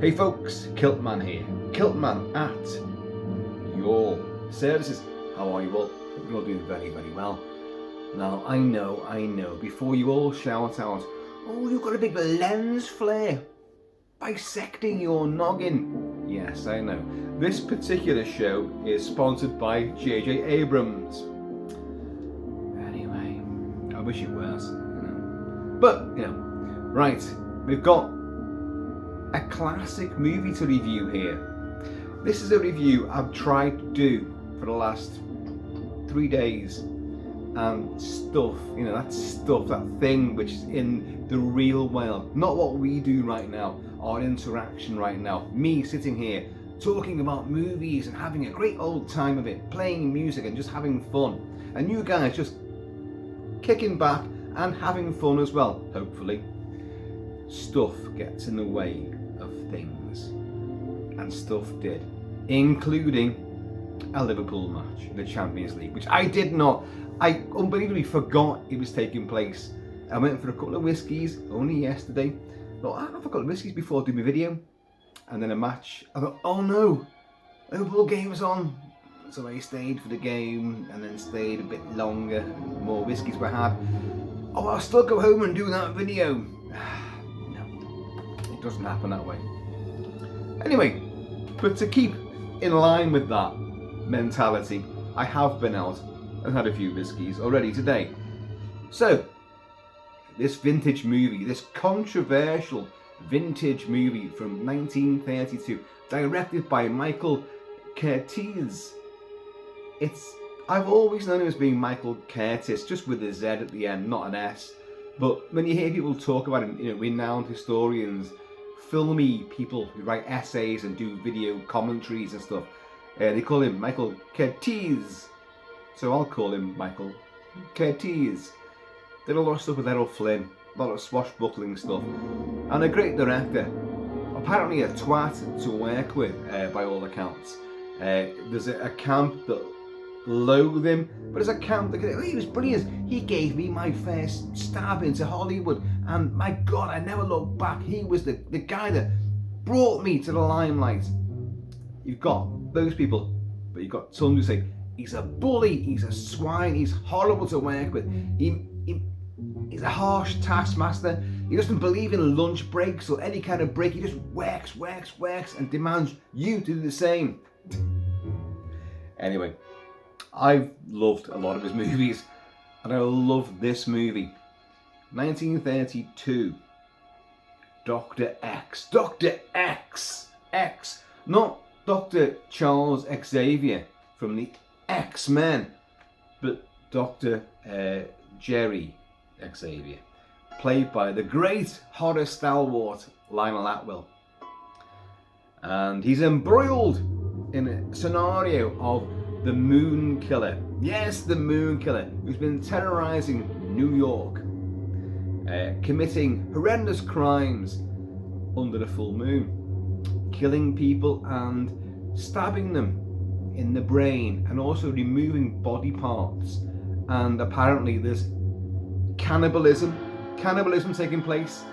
Hey folks, Kilt-Man here. Kilt-Man at your services. How are you all? Hope you're all doing very, very well. Now, I know, before you all shout out, oh, you've got a big lens flare, bisecting your noggin. Yes, I know. This particular show is sponsored by J.J. Abrams. Anyway, I wish it was, But, right, we've got a classic movie to review here. This is a review I've tried to do for the last 3 days, and stuff, that thing which is in the real world, not what we do right now, our interaction right now, me sitting here talking about movies and having a great old time of it, playing music and just having fun, and you guys just kicking back and having fun as well, hopefully. Stuff gets in the way of things, and stuff did, including a Liverpool match in the Champions League, which I unbelievably forgot it was taking place. I went for a couple of whiskies only yesterday. Thought, I'll have a couple of whiskies before I do my video, and then a match. I thought, oh no, Liverpool game was on, so I stayed for the game and then stayed a bit longer. More whiskies were had. Oh, I'll still go home and do that video. No, it doesn't happen that way. Anyway, but to keep in line with that mentality, I have been out and had a few whiskies already today. So, this vintage movie, this controversial vintage movie from 1932, directed by Michael Curtiz. I've always known him as being Michael Curtiz, just with a Z at the end, not an S. But when you hear people talk about him, renowned historians, filmy people who write essays and do video commentaries and stuff, they call him Michael Curtiz. So I'll call him Michael Curtiz. Did a lot of stuff with Errol Flynn, a lot of swashbuckling stuff, and a great director. Apparently a twat to work with, by all accounts. There's a camp that loathe him, but there's a camp that he was brilliant. He gave me my first stab into Hollywood, and my God, I never looked back. He was the guy that brought me to the limelight. You've got those people, but you've got some who say he's a bully, he's a swine, he's horrible to work with. He's a harsh taskmaster. He doesn't believe in lunch breaks or any kind of break. He just works and demands you to do the same. Anyway, I've loved a lot of his movies, and I love this movie. 1932. Dr. X. Dr. X. Not Dr. Charles Xavier from the X-Men, but Dr. Jerry Xavier, played by the great horror stalwart Lionel Atwill. And he's embroiled in a scenario of the Moon Killer. Yes, the Moon Killer, who's been terrorizing New York, committing horrendous crimes under the full moon, killing people and stabbing them in the brain, and also removing body parts. And apparently there's cannibalism taking place.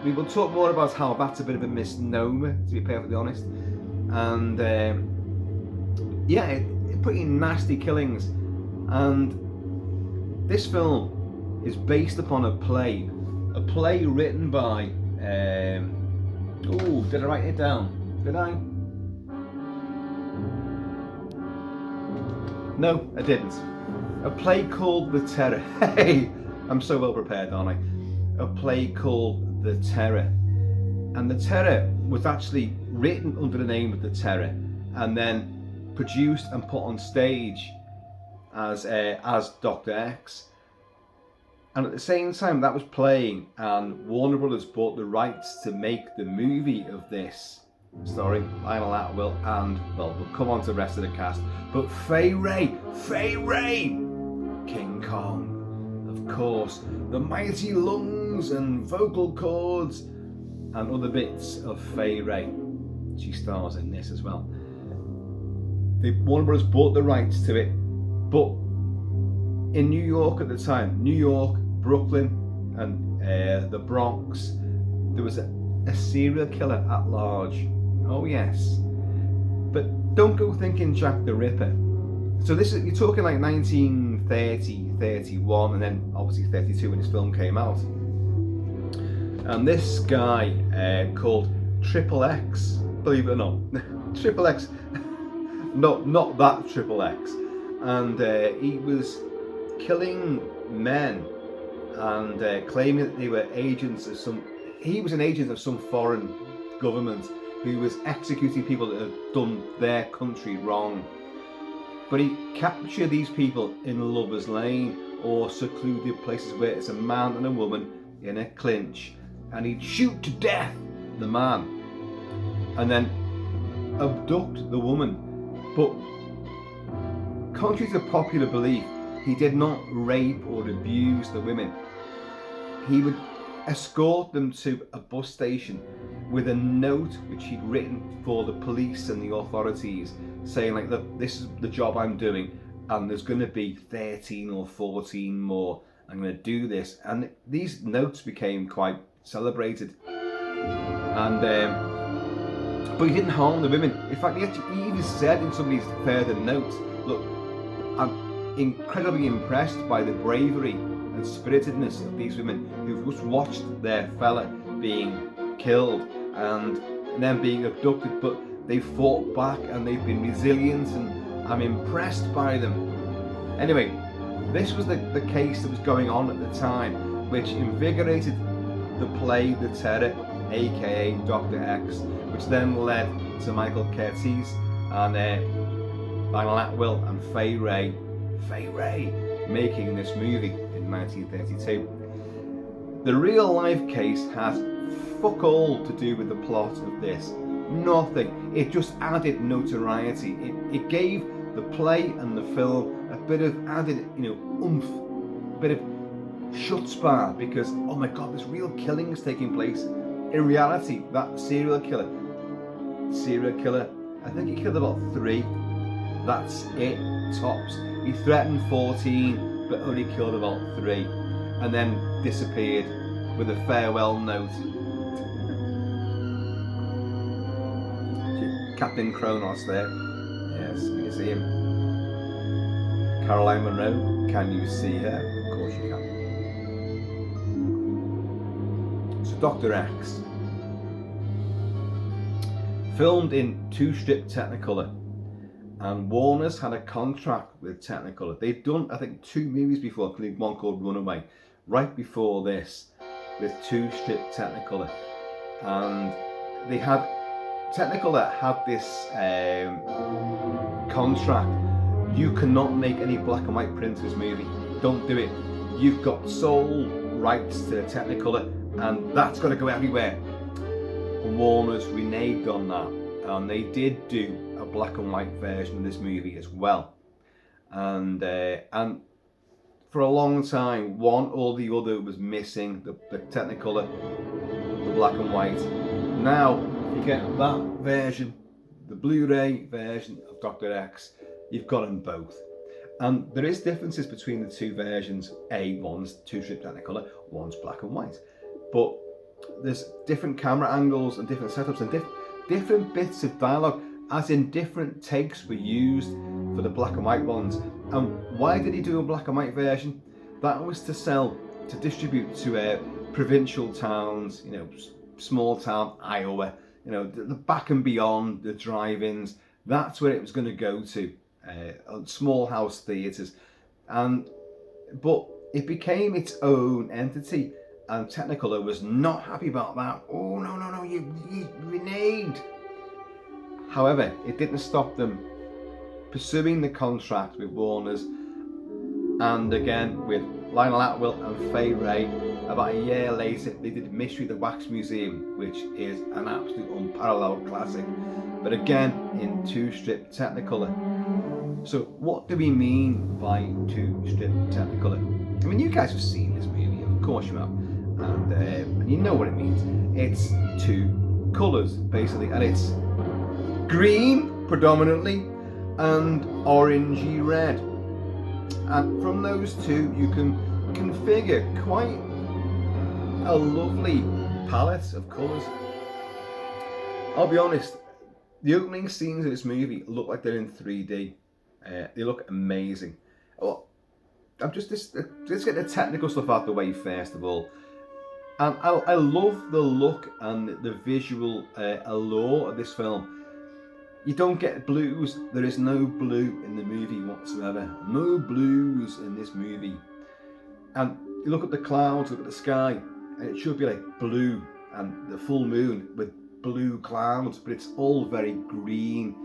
We will talk more about how that's a bit of a misnomer, to be perfectly honest. And pretty nasty killings. And this film is based upon a play written by did I write it down? Did I? No, I didn't. A play called The Terror. Hey, I'm so well prepared, aren't I? A play called The Terror. And The Terror was actually written under the name of The Terror, and then produced and put on stage as Dr. X. And at the same time that was playing, and Warner Brothers bought the rights to make the movie of this, starring Lionel Atwill and, well, we'll come on to the rest of the cast, but Fay Wray, King Kong, of course, the mighty lungs and vocal cords and other bits of Fay Wray. She stars in this as well. The Warner Brothers bought the rights to it, but in New York at the time, New York, Brooklyn, and the Bronx, there was a a serial killer at large. Oh yes. But don't go thinking Jack the Ripper. So this is, you're talking like 1930, 31, and then obviously 32 when this film came out. And this guy called Triple X, believe it or not, Triple X, not that Triple X, and he was killing men and claiming that they were agents of some. He was an agent of some foreign government who was executing people that had done their country wrong. But he captured these people in Lover's Lane or secluded places where it's a man and a woman in a clinch, and he'd shoot to death the man and then abduct the woman. But contrary to popular belief, he did not rape or abuse the women. He would escort them to a bus station with a note which he'd written for the police and the authorities, saying like, look, this is the job I'm doing, and there's going to be 13 or 14 more. I'm going to do this. And these notes became quite celebrated. And but he didn't harm the women. In fact, he even said in some of these further notes, look, I'm incredibly impressed by the bravery and spiritedness of these women who've just watched their fella being killed and then being abducted, but they've fought back and they've been resilient, and I'm impressed by them. Anyway, this was the case that was going on at the time, which invigorated the play The Terror, aka Dr. X, which then led to Michael Curtiz and Lionel Atwill and Fay Wray making this movie in 1932. The real life case has fuck all to do with the plot of this. Nothing. It just added notoriety. It gave the play and the film a bit of added, oomph, a bit of chutzpah, because oh my god, there's real killings taking place. In reality, that serial killer, I think he killed about 3. That's it, tops. He threatened 14, but only killed about 3, and then disappeared with a farewell note. Captain Kronos there. Yes, can you see him? Caroline Munro, can you see her? Of course you can. So Dr. X, filmed in 2-strip Technicolor, and Warner's had a contract with Technicolor. They'd done, I think, 2 movies before, including one called Runaway, right before this, with 2-strip Technicolor. And they had, Technicolor had this contract: you cannot make any black and white print of this movie. Don't do it. You've got sole rights to Technicolor, and that's got to go everywhere. And Warner's reneged on that, and they did do a black and white version of this movie as well. And for a long time, one or the other was missing, the Technicolor, the black and white. Now, if you get that version, the Blu-ray version of Dr. X, you've got them both. And there is differences between the 2 versions. One's 2-strip Technicolor, one's black and white. But there's different camera angles and different setups and different bits of dialogue, as in different takes were used for the black and white ones. And why did he do a black and white version? That was to sell, to distribute to provincial towns, small town Iowa, the back and beyond, the drive-ins. That's where it was going to go to, small house theatres. But it became its own entity, and Technicolor was not happy about that. Oh no, you reneged. However, it didn't stop them pursuing the contract with Warner's, and again with Lionel Atwill and Fay Wray. About a year later, they did Mystery of the Wax Museum, which is an absolute unparalleled classic, but again in 2-strip Technicolor. So what do we mean by 2-strip Technicolor? I mean, you guys have seen this movie, of course you have, and you know what it means. It's 2 colours basically, and it's green predominantly and orangey red, and from those 2 you can configure quite a lovely palette of colours. I'll be honest, the opening scenes of this movie look like they're in 3D. They look amazing. Well, let's get the technical stuff out the way first of all. And I love the look and the visual allure of this film. You don't get blues. There is no blue in the movie whatsoever. No blues in this movie. And you look at the clouds, look at the sky, and it should be like blue and the full moon with blue clouds, but it's all very green.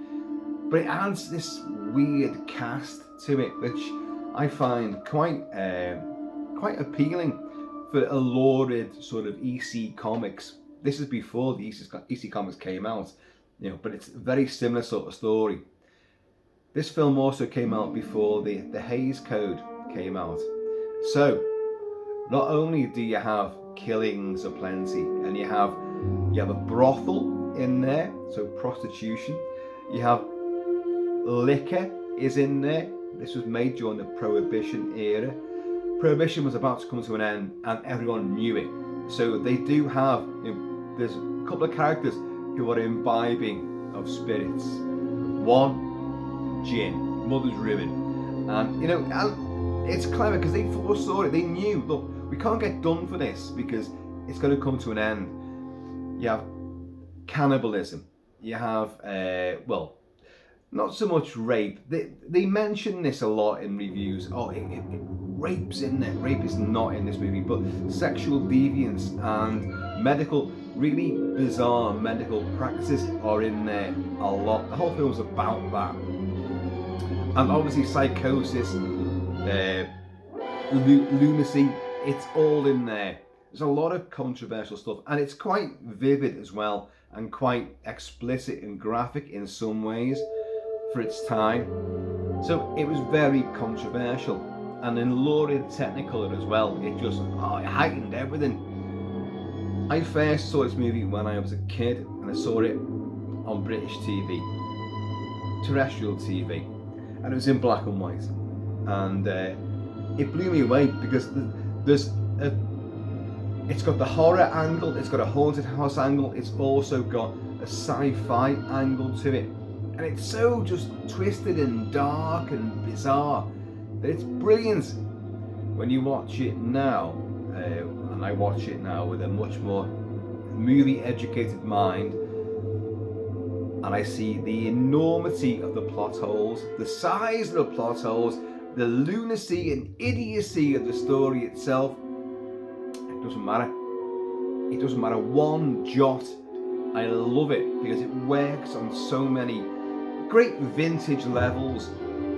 But it adds this weird cast to it, which I find quite appealing for a lurid sort of EC Comics. This is before the EC Comics came out, but it's a very similar sort of story. This film also came out before the Hays Code came out. So, not only do you have killings aplenty, and you have a brothel in there, so prostitution. You have liquor is in there. This was made during the Prohibition era. Prohibition was about to come to an end, and everyone knew it. So they do have, there's a couple of characters who are imbibing of spirits. One, gin, mother's ruin, and it's clever because they foresaw it. They knew, look, we can't get done for this because it's going to come to an end. You have cannibalism. You have, not so much rape. They mention this a lot in reviews. Rape's in there. Rape is not in this movie, but sexual deviance and really bizarre medical practices are in there a lot. The whole film's about that. And obviously psychosis, lunacy, it's all in there. There's a lot of controversial stuff, and it's quite vivid as well, and quite explicit and graphic in some ways for its time. So it was very controversial, and in lurid technicolor as well. It just it heightened everything. I first saw this movie when I was a kid, and I saw it on British TV, terrestrial TV, and it was in black and white, and it blew me away because it's got the horror angle, it's got a haunted house angle, it's also got a sci-fi angle to it, and it's so just twisted and dark and bizarre that it's brilliant. When you watch it now, and I watch it now with a much more movie-educated mind, and I see the enormity of the plot holes, the size of the plot holes, the lunacy and idiocy of the story itself. It doesn't matter. It doesn't matter one jot. I love it because it works on so many great vintage levels.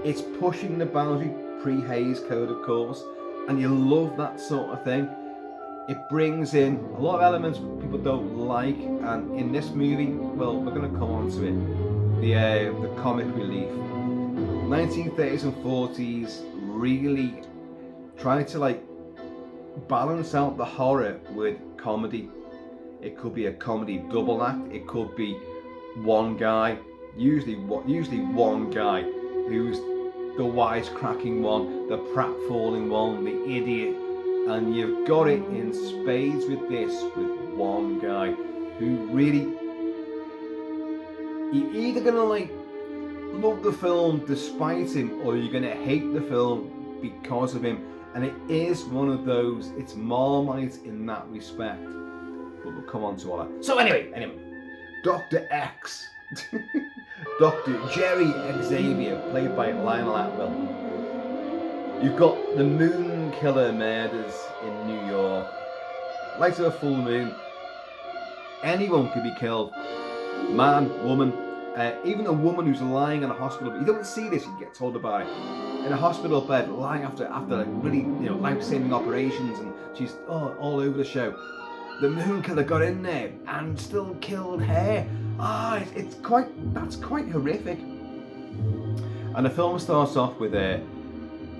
It's pushing the boundary, pre-Hays Code of course, and you love that sort of thing. It brings in a lot of elements people don't like, and in this movie, well, we're going to come on to it, the comic relief. 1930s and 40s really trying to balance out the horror with comedy. It could be a comedy double act, it could be one guy, usually one guy who's the wisecracking one, the pratfalling one, the idiot, and you've got it in spades with one guy who really, you're either gonna love the film despite him, or you're gonna hate the film because of him. And it is one of those, it's Marmite in that respect. But we'll come on to all that. So anyway, Dr. X. Dr. Jerry Xavier, played by Lionel Atwill. You've got the moon killer murders in New York. Light of a full moon. Anyone could be killed. Man, woman, even a woman who's lying in a hospital bed. You don't see this, you get told about it. In a hospital bed, lying after really life-saving operations, and she's all over the show. The moon killer got in there and still killed her. That's quite horrific. And the film starts off with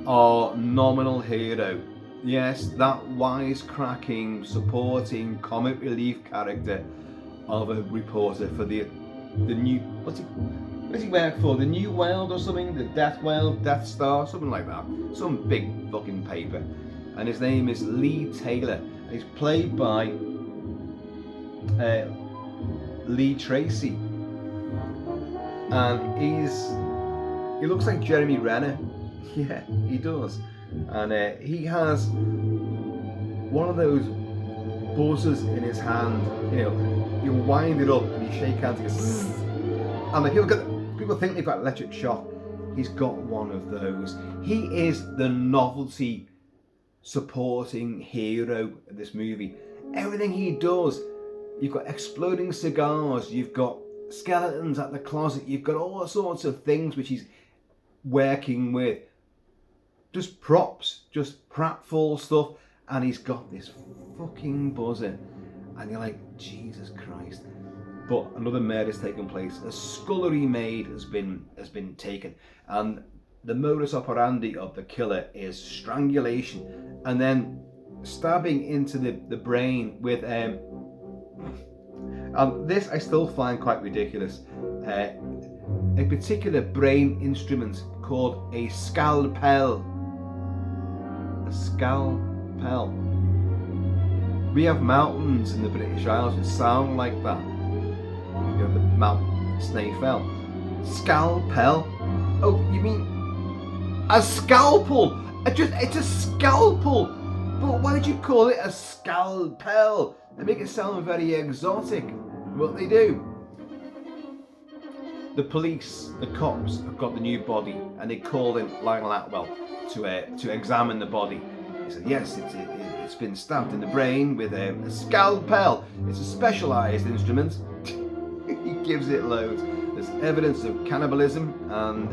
our nominal hero. Yes, that wisecracking, supporting comic relief character of a reporter for the new, what does he work for? The New World or something? The Death Star, something like that. Some big fucking paper. And his name is Lee Taylor. And he's played by Lee Tracy, and he looks like Jeremy Renner. Yeah, he does. And he has one of those buzzers in his hand. You know, you wind it up and you shake hands and goes, and like people think they've got electric shock. He's got one of those. He is the novelty supporting hero of this movie. Everything he does, you've got exploding cigars, you've got skeletons at the closet, you've got all sorts of things which he's working with. Just props, just pratfall stuff, and he's got this fucking buzzer, and you're like, Jesus Christ. But another murder's taken place. A scullery maid has been taken, and the modus operandi of the killer is strangulation and then stabbing into the brain with and this I still find quite ridiculous. A particular brain instrument called a scalpel. A scalpel. We have mountains in the British Isles that sound like that. You have the Mount Snaefell. Scalpel. Oh, you mean a scalpel? It's a scalpel. But why would you call it a scalpel? They make it sound very exotic. What they do. The police, the cops, have got the new body, and they call in Lionel Atwell to examine the body. He said, yes, it's been stabbed in the brain with a scalpel. It's a specialised instrument. He gives it loads. There's evidence of cannibalism, and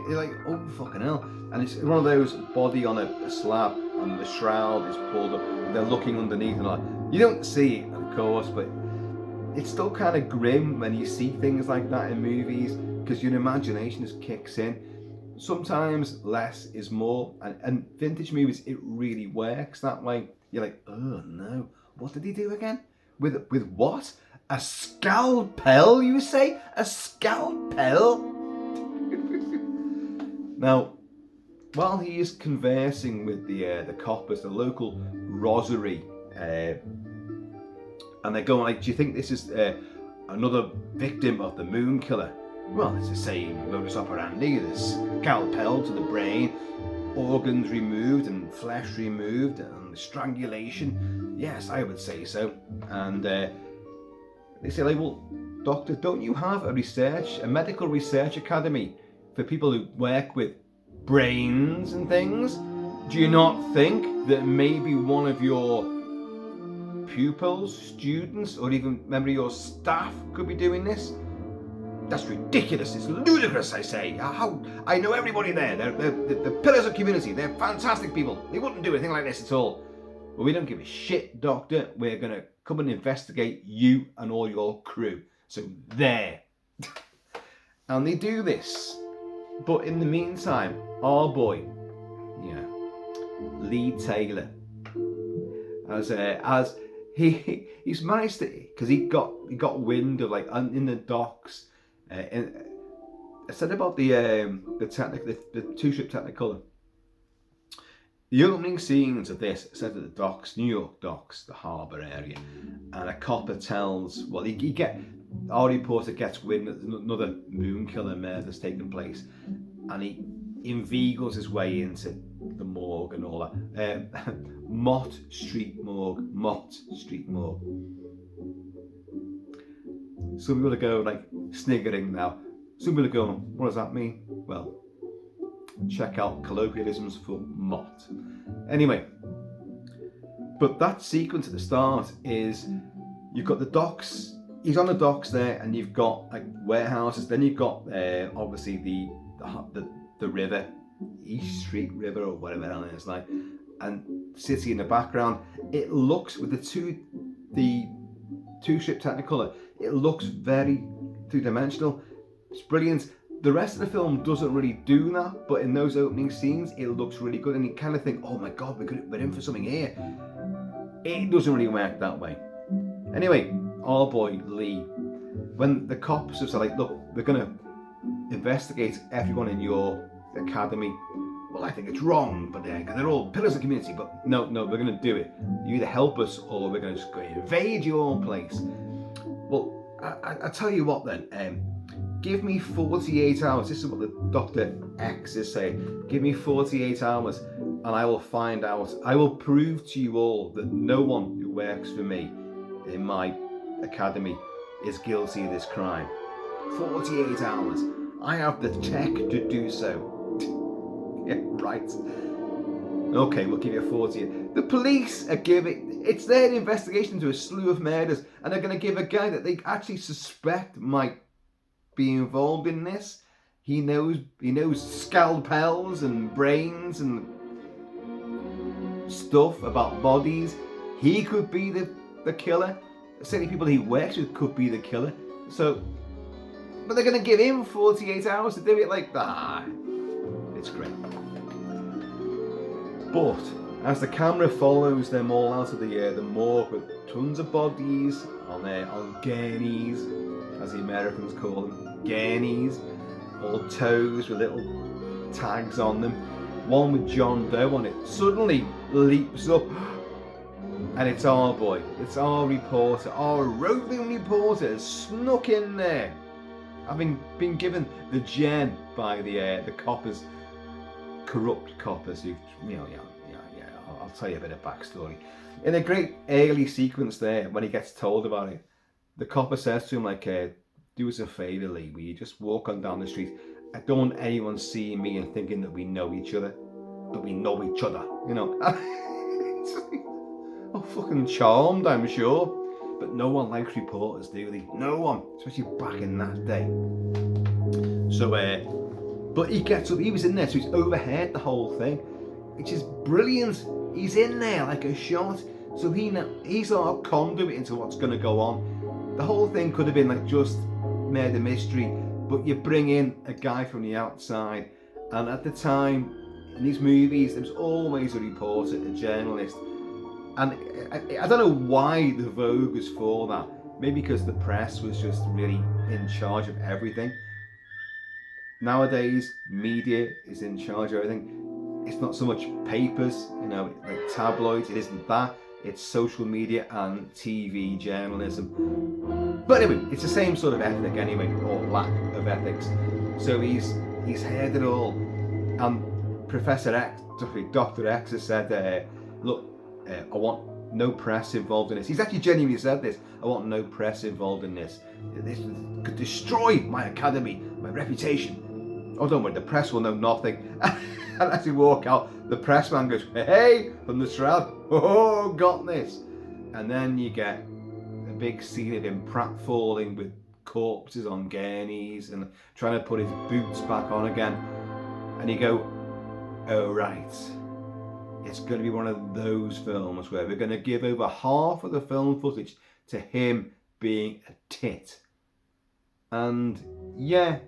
you're like, oh fucking hell. And it's one of those body on a slab, and the shroud is pulled up. They're looking underneath, and like, you don't see it, of course, but it's still kind of grim when you see things like that in movies, because your imagination just kicks in. Sometimes less is more, and vintage movies, it really works that way. You're like, oh no, what did he do again? With what? A scalpel, you say? A scalpel? Now, while he is conversing with the coppers, the local rosary, and they're going like, do you think this is another victim of the moon killer? Well, it's the same modus operandi. There's scalpel to the brain, organs removed and flesh removed, and strangulation. Yes, I would say so. And they say, like, well, doctor, don't you have a medical research academy for people who work with brains and things? Do you not think that maybe one of your pupils, students, or even member of your staff could be doing this? That's ridiculous. It's ludicrous, I say. How I know everybody there. They're the pillars of community. They're fantastic people. They wouldn't do anything like this at all. Well, we don't give a shit, doctor. We're going to come and investigate you and all your crew. So there. And they do this. But in the meantime, our boy, Lee Taylor, as he's managed to, because he got wind of, like, in the docks. And I said about the two-ship Technicolor. The opening scenes of this set at the docks, New York docks, the harbour area, and a copper tells, well, our reporter gets wind that another moon killer murder's taken place, and he inveigles his way into the morgue and all that. Mott Street Morgue. Some people are going, like, sniggering now. Some people are going, what does that mean? Well, check out colloquialisms for Mott. Anyway, but that sequence at the start is, you've got the docks, he's on the docks there, and you've got, like, warehouses, then you've got obviously the river, East Street River or whatever the hell it is, like, and city in the background. It looks, with the two-ship Technicolor, it looks very two-dimensional. It's brilliant. The rest of the film doesn't really do that, but in those opening scenes, it looks really good, and you kind of think, oh my god, we're in for something here. It doesn't really work that way. Anyway, our boy Lee, when the cops have said, like, look, we're going to investigate everyone in your academy, well, I think it's wrong, but they're all pillars of the community. But no, we're going to do it. You either help us or we're going to just go invade your place. Well, I tell you what then. Give me 48 hours. This is what the Dr. X is saying. Give me 48 hours and I will find out. I will prove to you all that no one who works for me in my academy is guilty of this crime. 48 hours. I have the tech to do so. Yeah, right. Okay, we'll give you 40. The police are giving, it's their investigation into a slew of murders, and they're going to give a guy that they actually suspect might be involved in this. He knows scalpels and brains and stuff about bodies. He could be the killer. Certainly people he works with could be the killer. So, but they're going to give him 48 hours to do it. Like, it's great. But as the camera follows them all out of the morgue with tons of bodies on gurneys, as the Americans call them, gurneys, all toes with little tags on them, one with John Doe on it, suddenly leaps up, and it's our boy, it's our reporter, our roving reporter has snuck in there, having been given the gen by the coppers, corrupt coppers who, I'll tell you a bit of backstory. In a great early sequence there, when he gets told about it, the copper says to him, like, do us a favour, Lee, will you just walk on down the street? I don't want anyone seeing me and thinking that we know each other, you know. Oh, fucking charmed, I'm sure. But no one likes reporters, do they? No one, especially back in that day. So, but he gets up, he was in there, so he's overheard the whole thing, which is brilliant. He's in there like a shot, so he's our conduit into what's going to go on. The whole thing could have been like just murder mystery, but you bring in a guy from the outside, and at the time, in these movies, there was always a reporter, a journalist, and I don't know why the vogue was for that. Maybe because the press was just really in charge of everything. Nowadays, media is in charge of everything. It's not so much papers, like tabloids, it isn't that. It's social media and TV journalism. But anyway, it's the same sort of ethic anyway, or lack of ethics. So he's heard it all. And Professor X, Dr. X has said, look, I want no press involved in this. He's actually genuinely said this. I want no press involved in this. This could destroy my academy, my reputation. Oh, don't worry, the press will know nothing. And as we walk out, the pressman goes, hey, from the shroud, oh, got this. And then you get a big scene of him pratfalling with corpses on gurneys and trying to put his boots back on again. And you go, oh, right. It's going to be one of those films where we're going to give over half of the film footage to him being a tit. And yeah,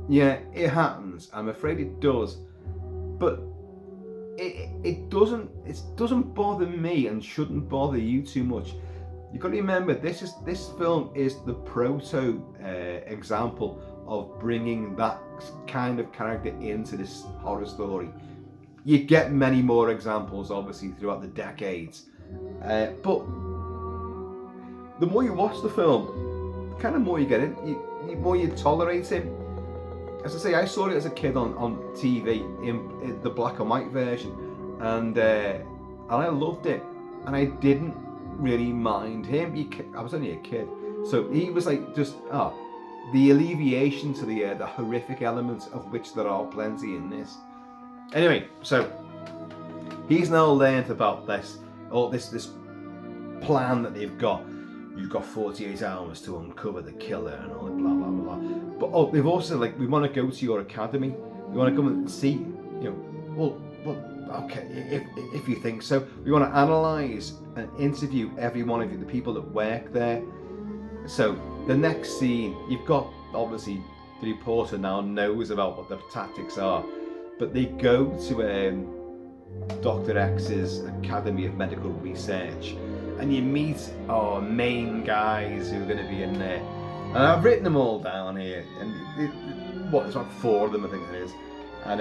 it happens. I'm afraid it does. But it doesn't bother me and shouldn't bother you too much. You've got to remember, this film is the proto example of bringing that kind of character into this horror story. You get many more examples, obviously, throughout the decades. But the more you watch the film, the kind of more you get it, the more you tolerate him. As I say, I saw it as a kid on TV in the black and white version, and I loved it, and I didn't really mind him. I was only a kid, so he was like just the alleviation to the horrific elements, of which there are plenty in this. Anyway, so he's now learned about this plan that they've got. You've got 48 hours to uncover the killer and all that blah blah blah. But they've also we want to go to your academy. We want to come and see. Well, okay, if you think so. We want to analyse and interview every one of the people that work there. So the next scene, you've got obviously the reporter now knows about what the tactics are. But they go to Dr. X's Academy of Medical Research, and you meet our main guys who are going to be in there. And I've written them all down here, and there's about 4 of them, I think it is. And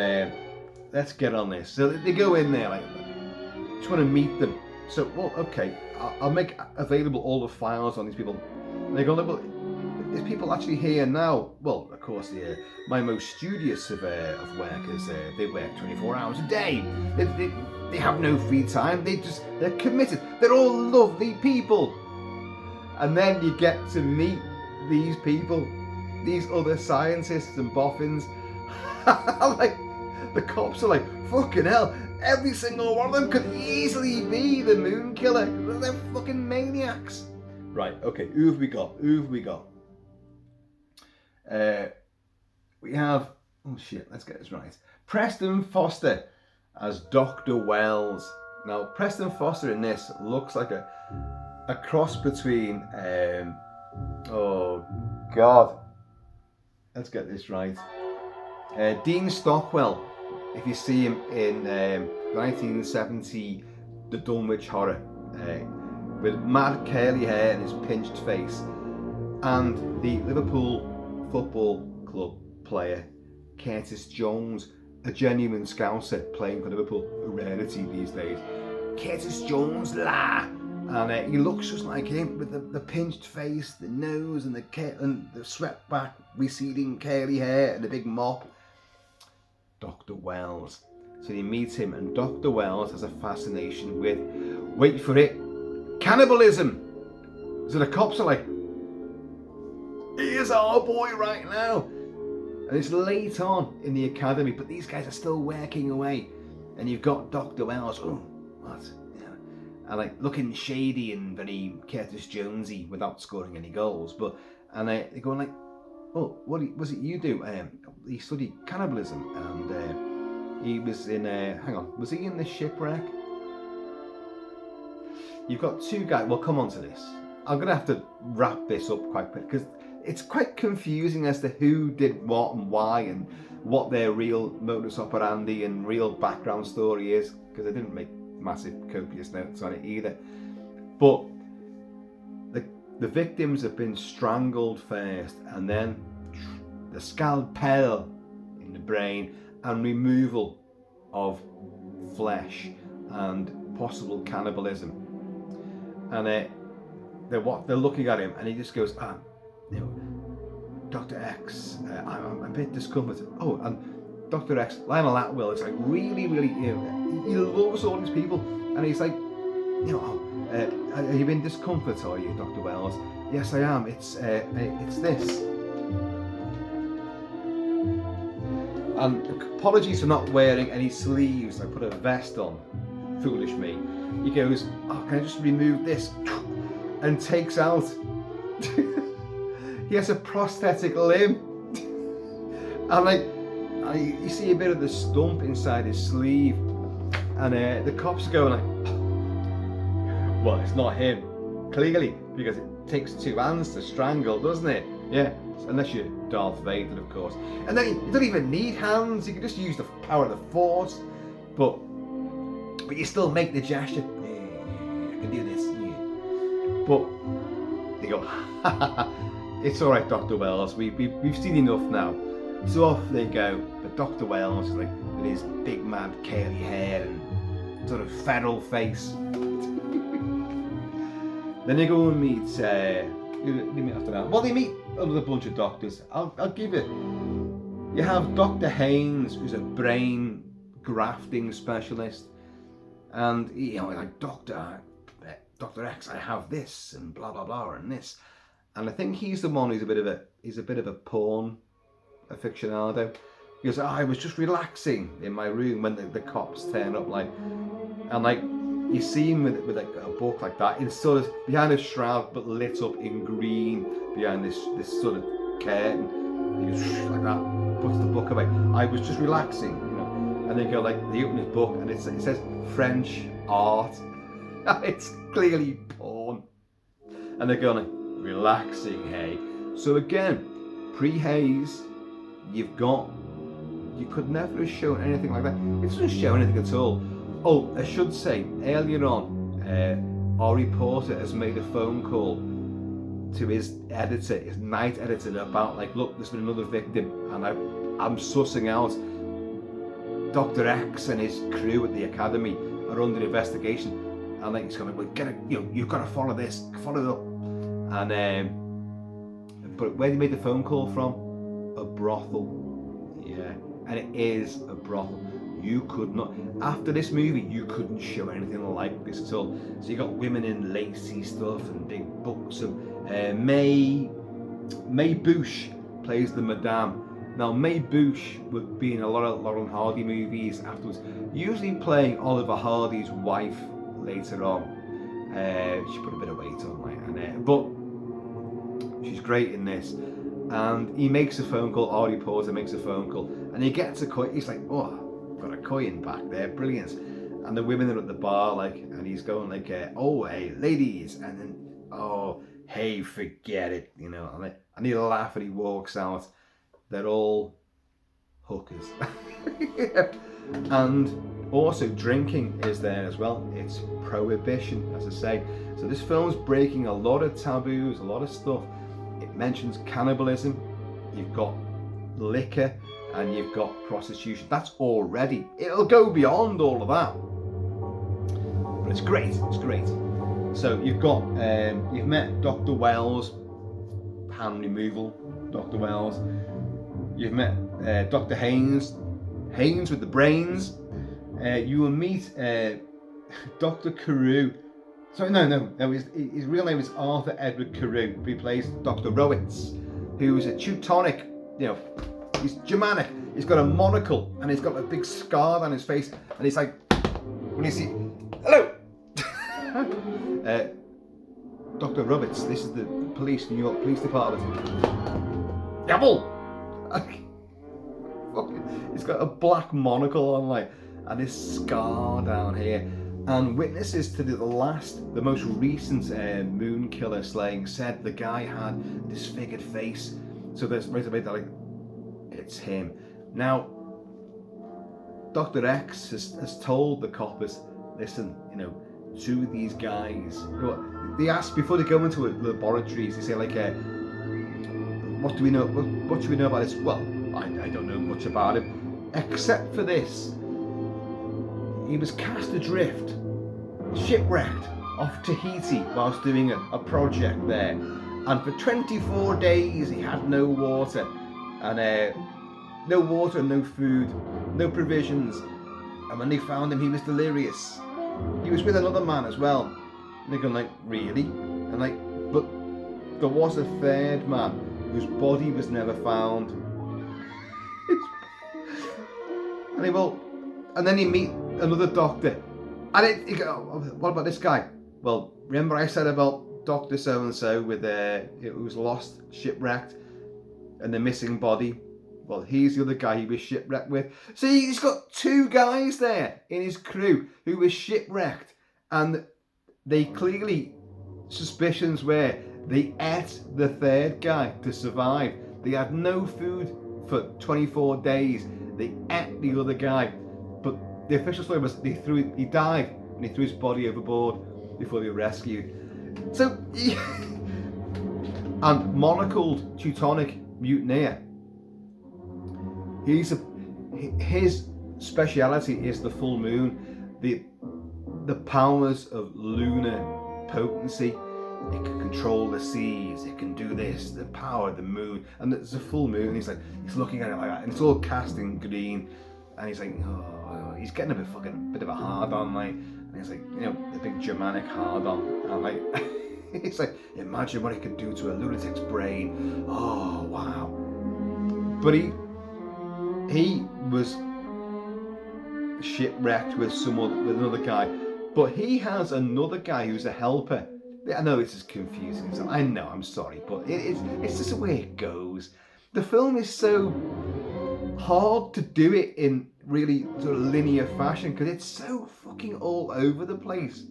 let's get on this. So they go in there like, just want to meet them. So, well, okay, I'll make available all the files on these people. And they go, well, is people actually here now? Well, of course, my most studious of workers, they work 24 hours a day. They have no free time. They're committed. They're all lovely people. And then you get to meet these people, these other scientists and boffins. Like, the cops are like, fucking hell, every single one of them could easily be the moon killer. They're fucking maniacs. Right, okay, who have we got? We have, oh shit, let's get this right. Preston Foster as Dr. Wells. Now, Preston Foster in this looks like a cross between, oh God, let's get this right. Dean Stockwell, if you see him in 1970, The Dunwich Horror, with mad curly hair and his pinched face, and the Liverpool Football Club player Curtis Jones, a genuine Scouser playing for Liverpool, a rarity these days. Curtis Jones, and he looks just like him with the pinched face, the nose, and the swept back, receding curly hair, and the big mop. Dr. Wells. So you meet him, and Dr. Wells has a fascination with, wait for it, cannibalism. So the cops are like, here's our boy right now. And it's late on in the academy, but these guys are still working away. And you've got Dr. Wells, oh, what? You know, and like looking shady and very Curtis Jonesy without scoring any goals. And they're going like, oh, what was it you do? He studied cannibalism, and he was in, hang on, was he in the shipwreck? You've got two guys, we'll come on to this. I'm going to have to wrap this up quite quick, because it's quite confusing as to who did what and why, and what their real modus operandi and real background story is, because I didn't make massive copious notes on it either. But the victims have been strangled first, and then the scalpel in the brain, and removal of flesh, and possible cannibalism. And they're looking at him, and he just goes, you know, Dr. X, I'm a bit discomforted. Oh, and Dr. X, Lionel Atwill, is like really, really, you know, he loves all these people, and he's like, you know, are you in discomfort, are you, Dr. Wells? Yes, I am. It's this. And apologies for not wearing any sleeves. I put a vest on. Foolish me. He goes, oh, can I just remove this? And takes out. He has a prosthetic limb. And like, you see a bit of the stump inside his sleeve. And the cops are going like, well, it's not him, clearly, because it takes two hands to strangle, doesn't it? Yeah, unless you're Darth Vader, of course. And then you don't even need hands, you can just use the power of the Force. But you still make the gesture. Yeah, I can do this. Yeah. But they go, it's all right, Dr. Wells. We've seen enough now. So off they go. But Dr. Wells is like with his big mad curly hair and sort of feral face. Then they go and meet. After that. Well, they meet another bunch of doctors. I'll give it. You have Dr. Haynes, who's a brain grafting specialist, and you know, like Dr. X, I have this and blah blah blah and this, and I think he's the one who's a bit of a porn aficionado. He goes, I was just relaxing in my room when the cops turn up, like, and like you see him with like a book like that, it's sort of behind a shroud but lit up in green behind this sort of curtain. And he goes like that, puts the book away. I was just relaxing, you know. And they go like, they open his book and it says French art. It's clearly porn. And they're going like, relaxing, hey. So again, pre-Hayes, you could never have shown anything like that. It doesn't show anything at all. Oh, I should say, earlier on, our reporter has made a phone call to his editor, his night editor, about like, look, there's been another victim, and I'm sussing out Dr. X and his crew at the academy are under investigation, and like he's going, well, you've got to follow this, follow it up. And but where they made the phone call from, a brothel, yeah, and it is a brothel. You could not, after this movie, you couldn't show anything like this at all. So you got women in lacy stuff and big books. And May Bush plays the Madame. Now, May Bush would be in a lot of Laurel and Hardy movies afterwards, usually playing Oliver Hardy's wife later on. She put a bit of weight on, like, but she's great in this. And he makes a phone call, Artie Porter makes a phone call, and he gets a coin. He's like, oh, I've got a coin back there, brilliant. And the women are at the bar, like, and he's going like, oh, hey, ladies, and then, oh, hey, forget it, you know. And he laughs and he walks out. They're all hookers. And also drinking is there as well. It's prohibition, as I say. So this film's breaking a lot of taboos, a lot of stuff. It mentions cannibalism, you've got liquor, and you've got prostitution. That's already, it'll go beyond all of that. But it's great, it's great. So you've got, you've met Dr. Wells, hand removal, Dr. Wells. You've met Dr. Haynes with the brains. You will meet Dr. Carew. Sorry, no, his real name is Arthur Edward Carew, but he plays Dr. Rowitz, who is a Teutonic, you know, he's Germanic, he's got a monocle, and he's got a big scar on his face, and he's like, when you see, hello! Dr. Rowitz, this is the police, New York Police Department. Devil! He's got a black monocle on, like, and this scar down here. And witnesses to the most recent moon killer slaying said the guy had a disfigured face. So there's right away they're like, it's him. Now, Dr. X has told the coppers, listen, you know, two of these guys, you know, they ask before they go into laboratories, they say like, what do we know? What should we know about this? Well, I don't know much about him, except for this. He was cast adrift, shipwrecked off Tahiti whilst doing a project there. And for 24 days he had no water. And no water, no food, no provisions. And when they found him, he was delirious. He was with another man as well. And they're going like, really? And like, but there was a third man whose body was never found. And then you meet another doctor. And you go, what about this guy? Well, remember I said about Dr. So-and-so with who was lost, shipwrecked, and the missing body? Well, he's the other guy he was shipwrecked with. See, he's got two guys there in his crew who were shipwrecked, and they clearly, suspicions were they ate the third guy to survive. They had no food for 24 days. They ate the other guy. But the official story was he died and he threw his body overboard before they were rescued. So, and monocled Teutonic mutineer. His speciality is the full moon, the powers of lunar potency. It can control the seas, it can do this, the power of the moon, and there's a full moon. He's looking at it like that, and it's all cast in green, and he's like, oh, he's getting a bit of a hard on, like, and he's like, you know, the big Germanic hard on, and like, it's like, imagine what it could do to a lunatic's brain. Oh wow! But he was shipwrecked with another guy, but he has another guy who's a helper. I know this is confusing, so I know, I'm sorry, but it's just the way it goes. The film is so hard to do it in really sort of linear fashion because it's so fucking all over the place.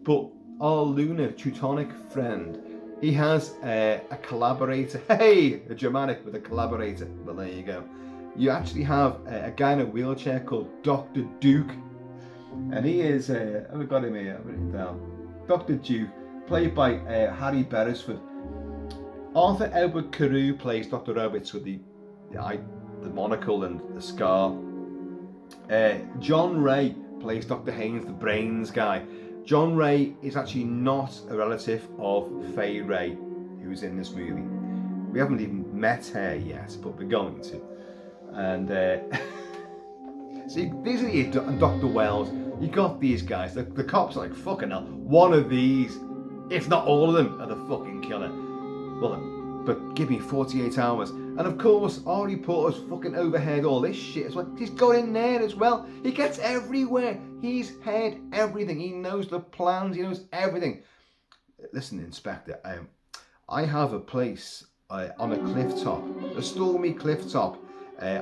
But our lunar Teutonic friend, he has a collaborator. Hey, a Germanic with a collaborator. Well, there you go. You actually have a guy in a wheelchair called Dr. Duke, and he is, I've got him here, I've written it down. Dr. Duke, played by Harry Beresford. Arthur Edward Carew plays Dr. Rowitz with the monocle and the scar. John Ray plays Dr. Haynes, the brains guy. John Ray is actually not a relative of Fay Ray, who's in this movie. We haven't even met her yet, but we're going to. And see, these are your Dr. Wells. You got these guys. The cops are like, fucking hell, one of these, if not all of them, are the fucking killer. Well, but give me 48 hours. And of course, our reporter's fucking overheard all this shit as well. He's got in there as well. He gets everywhere. He's heard everything. He knows the plans. He knows everything. Listen, Inspector, I have a place on a cliff top, a stormy cliff top,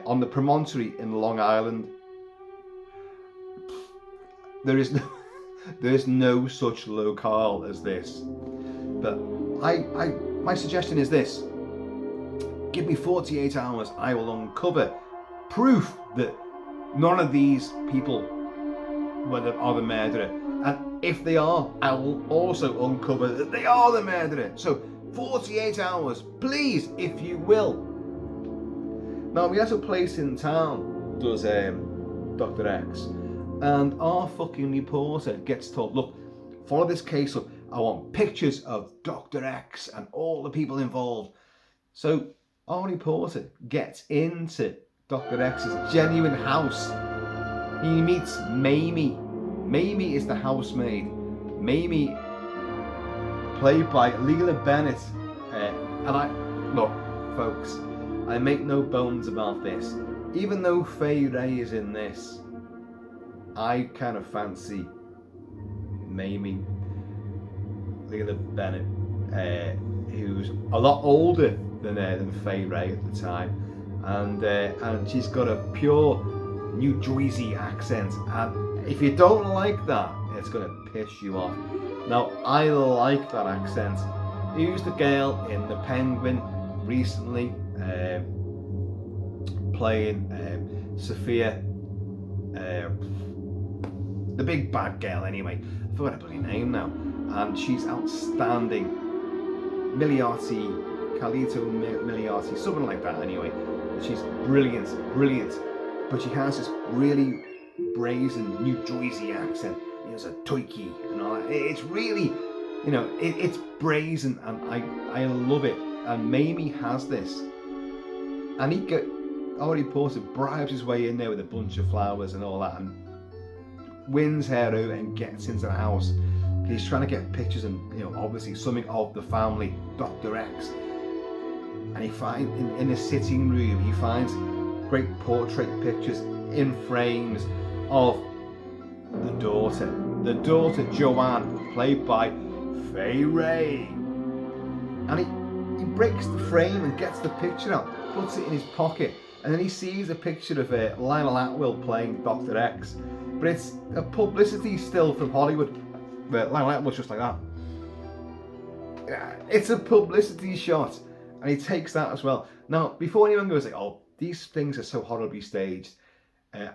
on the promontory in Long Island. There is no such locale as this. But my suggestion is this. Give me 48 hours, I will uncover proof that none of these people are the murderer. And if they are, I will also uncover that they are the murderer. So 48 hours, please, if you will. Now, we have a place in town, does Dr. X, and our fucking reporter gets told, look, follow this case up. I want pictures of Dr. X and all the people involved. So our reporter gets into Dr. X's genuine house. He meets Mamie. Mamie is the housemaid. Mamie, played by Leela Bennett. Look, folks, I make no bones about this. Even though Fay Ray is in this, I kind of fancy Mamie, Leela Bennett, who's a lot older than Fay Ray at the time, and she's got a pure New Jersey accent, and if you don't like that, it's gonna piss you off. Now, I like that accent. Who's the girl in The Penguin recently, playing Sophia, the big bad girl anyway, I forgot her bloody name now, and she's outstanding. Carlito Milioti, something like that anyway. She's brilliant, but she has this really brazen New Jersey accent. It's a toiki and all that. It's really, it's brazen, and I love it. And Mamie has this, and our reporter bribes his way in there with a bunch of flowers and all that, and wins her over and gets into the house. He's trying to get pictures and, obviously something of the family, Dr. X. And he finds, in the sitting room, he finds great portrait pictures in frames of the daughter Joanne, played by Fay Ray. And he breaks the frame and gets the picture out, puts it in his pocket, and then he sees a picture of Lionel Atwill playing Dr. X. But it's a publicity still from Hollywood. But Lionel Atwill's just like that. It's a publicity shot, and he takes that as well. Now, before anyone goes like, "Oh, these things are so horribly staged,"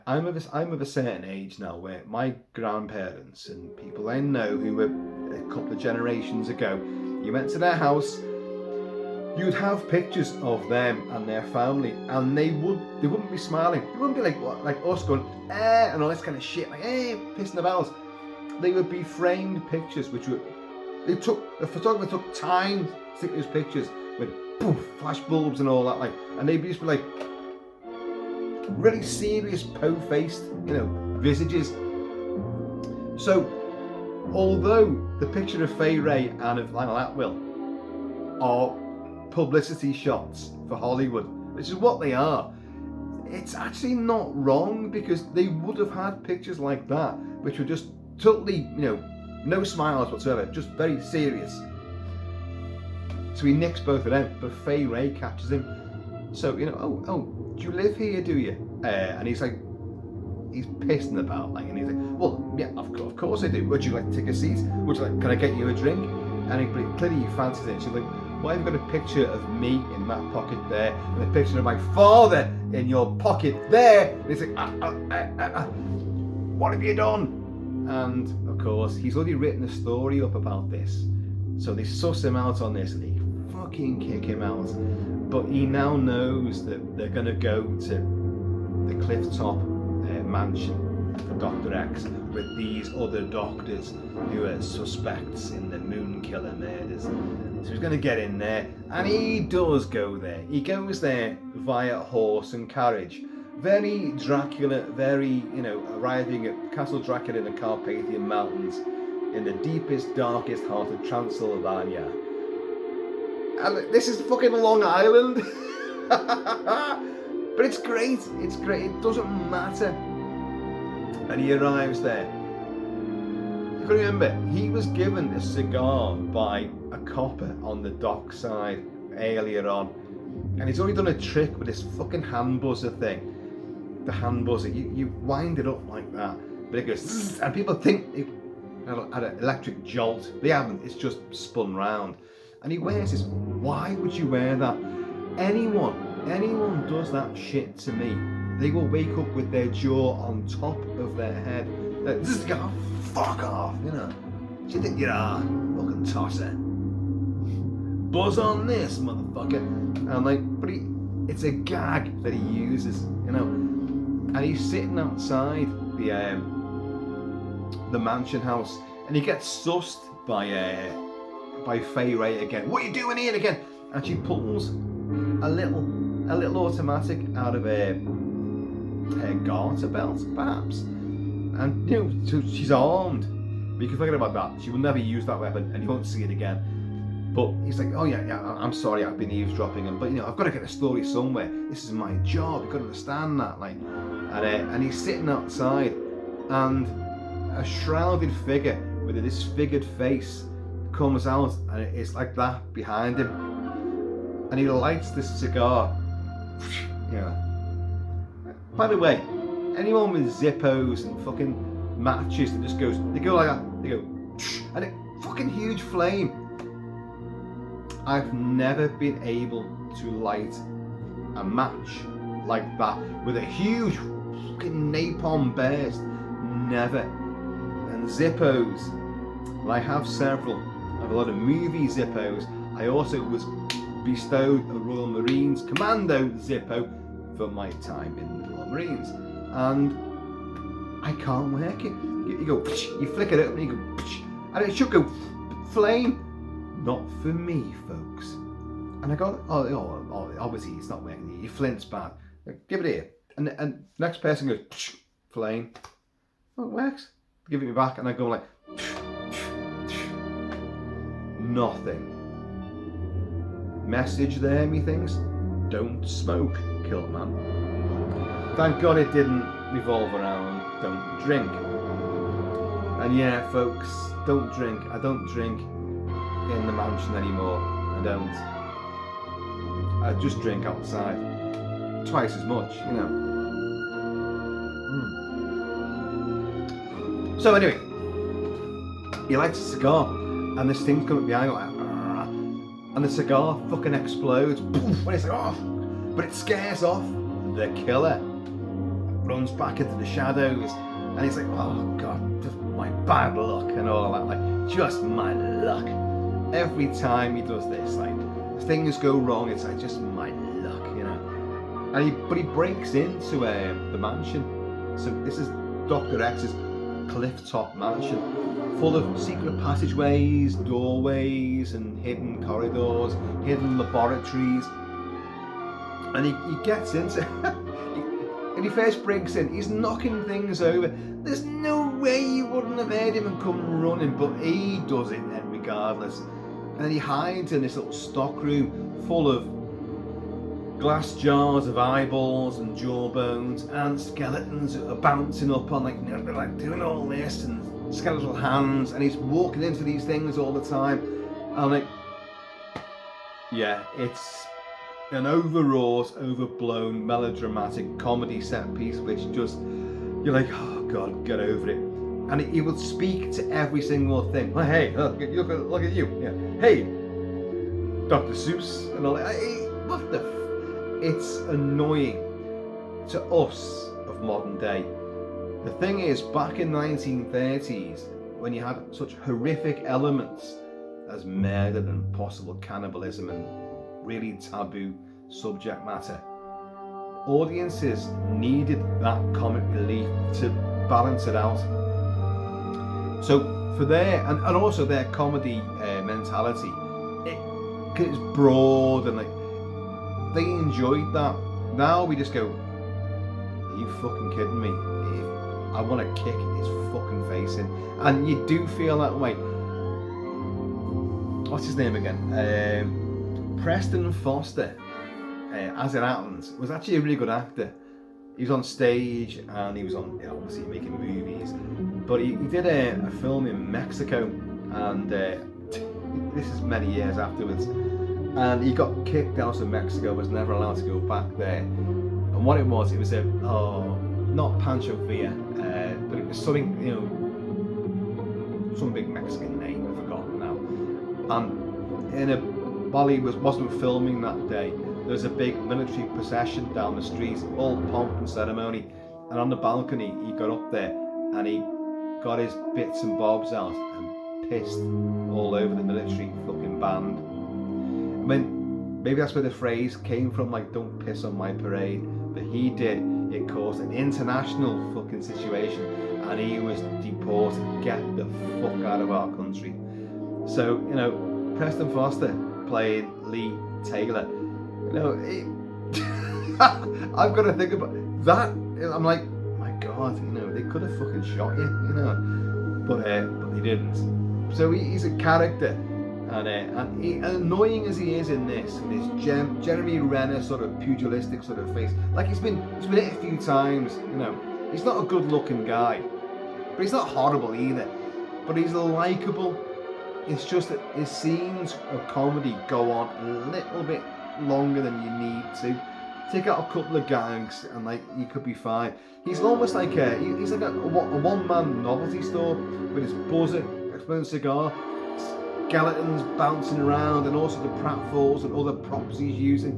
I'm of a certain age now where my grandparents and people I know who were a couple of generations ago, you went to their house, you'd have pictures of them and their family, and they wouldn't be smiling. They wouldn't be like us going and all this kind of shit, like pissing about. They would be framed pictures, the photographer took time to take those pictures with poof, flash bulbs and all that, and they'd just be like really serious, po-faced, visages. So, although the picture of Fay Ray and of Lionel Atwill are publicity shots for Hollywood, which is what they are, it's actually not wrong, because they would have had pictures like that, which were just totally, no smiles whatsoever, just very serious. So he nicks both of them, but Fay Ray catches him. So, do you live here, do you? And he's like, he's pissing about, and he's like, well, yeah, of course I do. Would you like to take a seat? Can I get you a drink? And clearly he fancies it. She's like, why have you got a picture of me in that pocket there, and a picture of my father in your pocket there? And he's like, what have you done? And of course, he's already written a story up about this. So they suss him out on this, and they fucking kick him out. But he now knows that they're going to go to the cliff top mansion for Dr. X with these other doctors who are suspects in the Moon Killer murders. So he's going to get in there, and he does go there. He goes there via horse and carriage. Very Dracula, very, arriving at Castle Dracula in the Carpathian Mountains in the deepest, darkest heart of Transylvania. And this is fucking Long Island. But it's great, it doesn't matter. And he arrives there. You gotta remember, he was given a cigar by a copper on the dockside earlier on. And he's already done a trick with this fucking hand buzzer thing. The hand buzzer, you wind it up like that, but it goes zzz, and people think it had an electric jolt. They haven't, it's just spun round. And he wears this. Why would you wear that? Anyone does that shit to me, they will wake up with their jaw on top of their head. Like, zzz, go, fuck off, Do you think you are? Fucking tosser. Buzz on this, motherfucker. And I'm like, but it's a gag that he uses, And he's sitting outside the mansion house, and he gets sussed by Fay Ray again. What are you doing here again? And she pulls a little automatic out of her garter belt, perhaps. And so she's armed. But you can forget about that. She will never use that weapon, and you won't see it again. But he's like, oh yeah, I'm sorry, I've been eavesdropping, but I've got to get a story somewhere. This is my job. You've got to understand that, And he's sitting outside, and a shrouded figure with a disfigured face comes out, and it's like that behind him. And he lights this cigar. By the way, anyone with Zippos and fucking matches that just they go like that, they go, and a fucking huge flame. I've never been able to light a match like that with a huge fucking napalm burst. Never. And Zippos, well, I have several. I have a lot of movie Zippos. I also was bestowed a Royal Marines Commando Zippo for my time in the Royal Marines, and I can't work it. You go, you flick it open, you go, and it should go flame. Not for me, folks. And I go, oh, obviously it's not working. Your flint's bad. Give it here. And next person goes, flame. Oh, it works. Give it me back, and I go like, nothing. Message there, methinks. Don't smoke, Kilt-Man. Thank God it didn't revolve around don't drink. And yeah, folks, don't drink. I don't drink in the mansion anymore. I don't. I just drink outside. Twice as much, So anyway, he lights a cigar, and this thing's coming behind him, and the cigar fucking explodes. And it's like, oh, but it scares off the killer. Runs back into the shadows, and he's like, oh god, just my bad luck and all that, just my luck. Every time he does this, things go wrong, it's like just my luck, And he breaks into the mansion. So this is Dr. X's cliff-top mansion, full of secret passageways, doorways, and hidden corridors, hidden laboratories. And he gets into when he first breaks in, he's knocking things over. There's no way you wouldn't have heard him and come running, but he does it then regardless. And then he hides in this little stockroom full of glass jars of eyeballs and jawbones, and skeletons are bouncing up on like doing all this, and skeletal hands, and he's walking into these things all the time. And it's an overwrought, overblown, melodramatic comedy set piece, which just, you're like, oh god, get over it. And he would speak to every single thing. Like, hey, look at you. Yeah. Hey, Dr. Seuss, and all that. Hey, what the it's annoying to us of modern day. The thing is, back in the 1930s, when you had such horrific elements as murder and possible cannibalism and really taboo subject matter, audiences needed that comic relief to balance it out. So for their, and also their comedy mentality, it's broad and like, they enjoyed that. Now we just go, are you fucking kidding me? I want to kick his fucking face in. And you do feel that way. What's his name again? Preston Foster, as it happens, was actually a really good actor. He was on stage and he was on, obviously making movies, but he did a film in Mexico, and this is many years afterwards, and he got kicked out of Mexico, was never allowed to go back there. And what it was a not Pancho Villa, but it was something, some big Mexican name, I've forgotten now. And while he wasn't filming that day, there was a big military procession down the street, all pomp and ceremony, and on the balcony he got up there and he got his bits and bobs out and pissed all over the military fucking band. I mean, maybe that's where the phrase came from, like, don't piss on my parade, but he did. It caused an international fucking situation and he was deported. Get the fuck out of our country. So, Preston Foster playing Lee Taylor, I've got to think about that. I'm like, my God, they could have fucking shot you, but they didn't. So he's a character, and annoying as he is in this Jeremy Renner sort of pugilistic sort of face, like he's been hit a few times. He's not a good-looking guy, but he's not horrible either. But he's likable. It's just that his scenes of comedy go on a little bit longer than you need to. Take out a couple of gags and you could be fine. He's almost like he's like a one-man novelty store with his buzzer, exploding cigar, skeletons bouncing around, and also the pratfalls and other props he's using.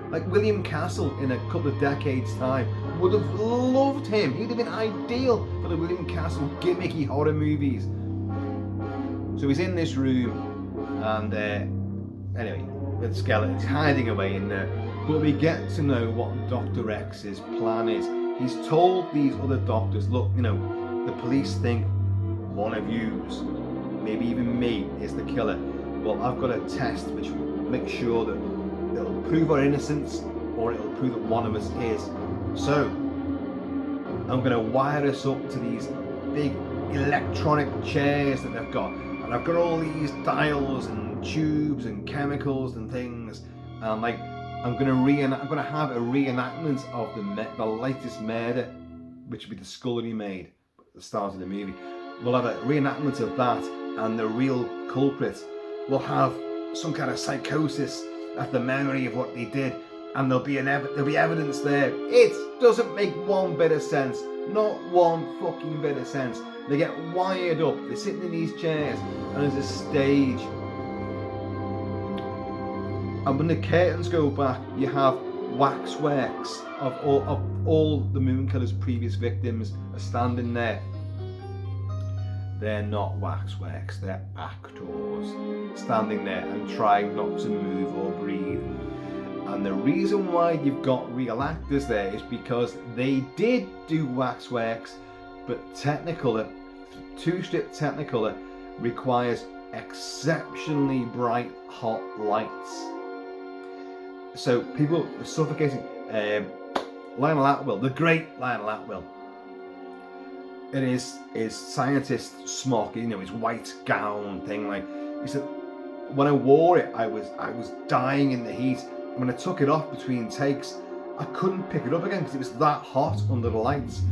Like William Castle in a couple of decades time would have loved him. He'd have been ideal for the William Castle gimmicky horror movies. So he's in this room, and anyway, with skeletons hiding away in there. But we get to know what Dr. X's plan is. He's told these other doctors, look, the police think one of yous, maybe even me, is the killer. Well, I've got a test which will make sure that it'll prove our innocence, or it'll prove that one of us is. So I'm going to wire us up to these big electronic chairs that they've got. And I've got all these dials and tubes and chemicals and things, and I'm going to have a reenactment of the latest murder, which would be the skull he made at the start of the movie. We'll have a reenactment of that, and the real culprit will have some kind of psychosis at the memory of what they did, and there'll be evidence there. It doesn't make one bit of sense, not one fucking bit of sense. They get wired up, they're sitting in these chairs, and there's a stage. And when the curtains go back, you have waxworks of all the Moonkiller's previous victims are standing there. They're not waxworks, they're actors standing there and trying not to move or breathe. And the reason why you've got real actors there is because they did do waxworks, but Technicolor, two-strip Technicolor, requires exceptionally bright hot lights. So people are suffocating. Lionel Atwill, the great Lionel Atwill, in his scientist smock, his white gown thing, he said, when I wore it, I was dying in the heat. And when I took it off between takes, I couldn't pick it up again because it was that hot under the lights.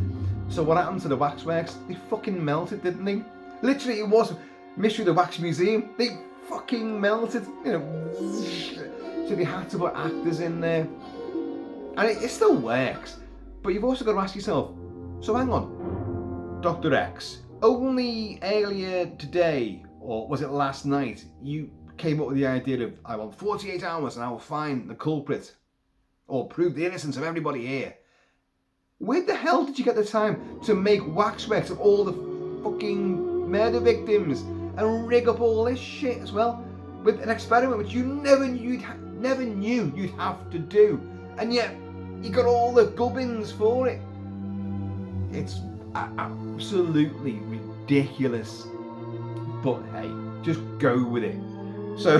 So what happened to the waxworks? They fucking melted, didn't they? Literally, it was Mystery of the Wax Museum. They fucking melted, So they had to put actors in there. And it still works. But you've also got to ask yourself, so hang on, Dr. X, only earlier today, or was it last night, you came up with the idea of, I want 48 hours and I will find the culprit, or prove the innocence of everybody here. Where the hell did you get the time to make waxworks of all the fucking murder victims and rig up all this shit as well? With an experiment which you never knew you'd have to do. And yet, he got all the gubbins for it. It's absolutely ridiculous. But hey, just go with it. So,